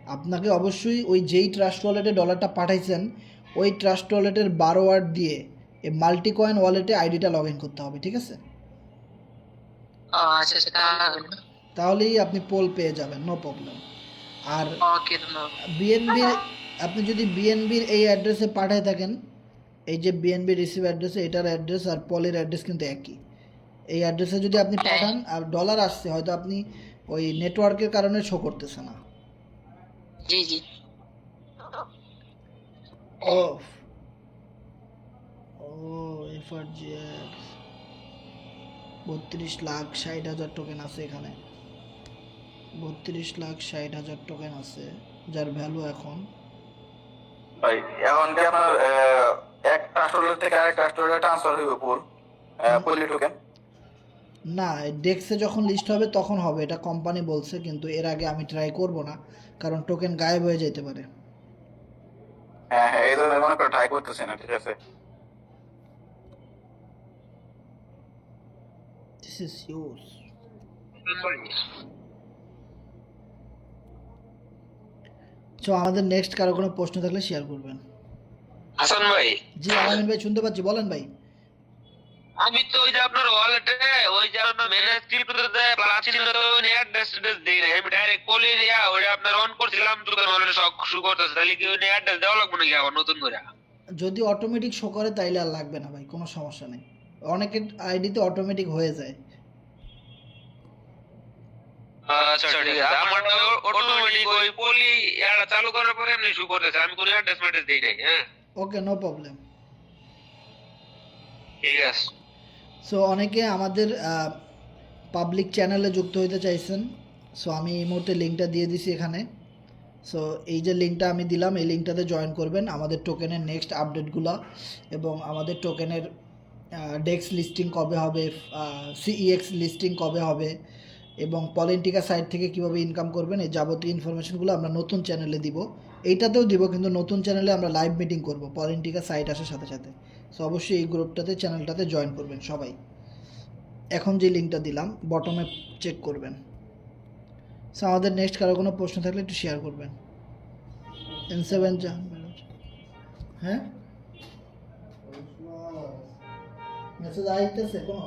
আপনাকে অবশ্যই ওই যেই ট্রাস্ট ওয়ালেটে ডলারটা পাঠাইছেন, ওই ট্রাস্ট ওয়ালেটের 12 ওয়ার্ড দিয়ে এই মাল্টি কয়েন ওয়ালেটে আইডিটা লগ ইন করতে হবে, ঠিক আছে? আচ্ছা আচ্ছা, তাহলে তাহলেই আপনি পোল পেয়ে যাবেন, নো প্রবলেম। আর ওকে, ধন্যবাদ। বিএনবির, আপনি যদি বিএনবির এই অ্যাড্রেসে পাঠায় থাকেন, এই যে বিএনবি রিসিভ অ্যাড্রেসে, এটার অ্যাড্রেস আর পলের অ্যাড্রেস কিন্তু একই। এই অ্যাড্রেসে যদি আপনি পাঠান আর ডলার আসছে, হয়তো আপনি ওই নেটওয়ার্কের কারণে শো করতেছে না। জি জি। ও ও এফআরজিএক্স 32,60,000 টোকেন আছে এখানে, 32,60,000 টোকেন আছে। যার ভ্যালু এখন ভাই এখন কি আপনার এক ট্রাস্টোরের থেকে আরেক ট্রাস্টোরে ট্রান্সফার হইবে পলি টোকেন? না, ডেক্সে যখন লিস্ট হবে তখন হবে, এটা কোম্পানি বলছে, কিন্তু এর আগে আমি ট্রাই করব না, কারণ টোকেন গায়েব হয়ে যেতে পারে। হ্যাঁ হ্যাঁ, এই জন্য মনে করে ট্রাই করতেছি না, ঠিক আছে? This is use. সো আমাদের নেক্সট কারো কোনো প্রশ্ন থাকলে শেয়ার করবেন। হাসান ভাই, জি আলামিন ভাই শুনতে পাচ্ছি, বলেন ভাই। আমি তো ওই যে আপনার ওয়ালেটে ওই যে আপনার ম্যানেজ ক্রিপ্টোতে প্লাটিনাম তো অ্যাড্রেস দেই না, আমি ডাইরেক্ট পলি দিয়া ওটা আপনার অন করছিলাম, দোকান ওয়ালেটে সব শুরু করতেছে, তাহলে কি ওই অ্যাড্রেস দেওয়া লাগবে নাকি আবার নতুন করে? যদি অটোমেটিক শো করে তাইলে আর লাগবে না ভাই, কোনো সমস্যা নেই, অনেকের আইডিতে অটোমেটিক হয়ে যায়। আচ্ছা ঠিক আছে, আমার অটোমেটিক ওই পলি এটা চালু করার পরে এমনি শুরু করতেছে, আমি কোনো অ্যাড্রেস ম্যাড্রেস দেই নাই। হ্যাঁ ওকে, নো প্রবলেম। ঠিক আছে। সো অনেকে আমাদের পাবলিক চ্যানেলে যুক্ত হতে চাইছেন, সো আমি এই মুহূর্তে লিঙ্কটা দিয়ে দিছি এখানে। সো এই যে লিঙ্কটা আমি দিলাম, এই লিঙ্কটাতে জয়েন করবেন, আমাদের টোকেনের নেক্সট আপডেটগুলো এবং আমাদের টোকেনের ডেক্স লিস্টিং কবে হবে, সিইএক্স লিস্টিং কবে হবে এবং পলিটিকা সাইট থেকে কিভাবে ইনকাম করবেন, এই যাবতীয় ইনফরমেশনগুলো আমরা নতুন চ্যানেলে দিব, এইটাতেও দিব, কিন্তু নতুন চ্যানেলে আমরা লাইভ মিটিং করব পলিটিকা সাইট আসার সাথে সাথে। সো অবশ্যই এই গ্রুপটাতে চ্যানেলটাতে জয়েন করবেন সবাই। এখন যে লিঙ্কটা দিলাম বটমে চেক করবেন। সো আমাদের নেক্সট কারো কোনো প্রশ্ন থাকলে একটু শেয়ার করবেন। N7 হ্যাঁ মেসেজ আইতেছে কোনো?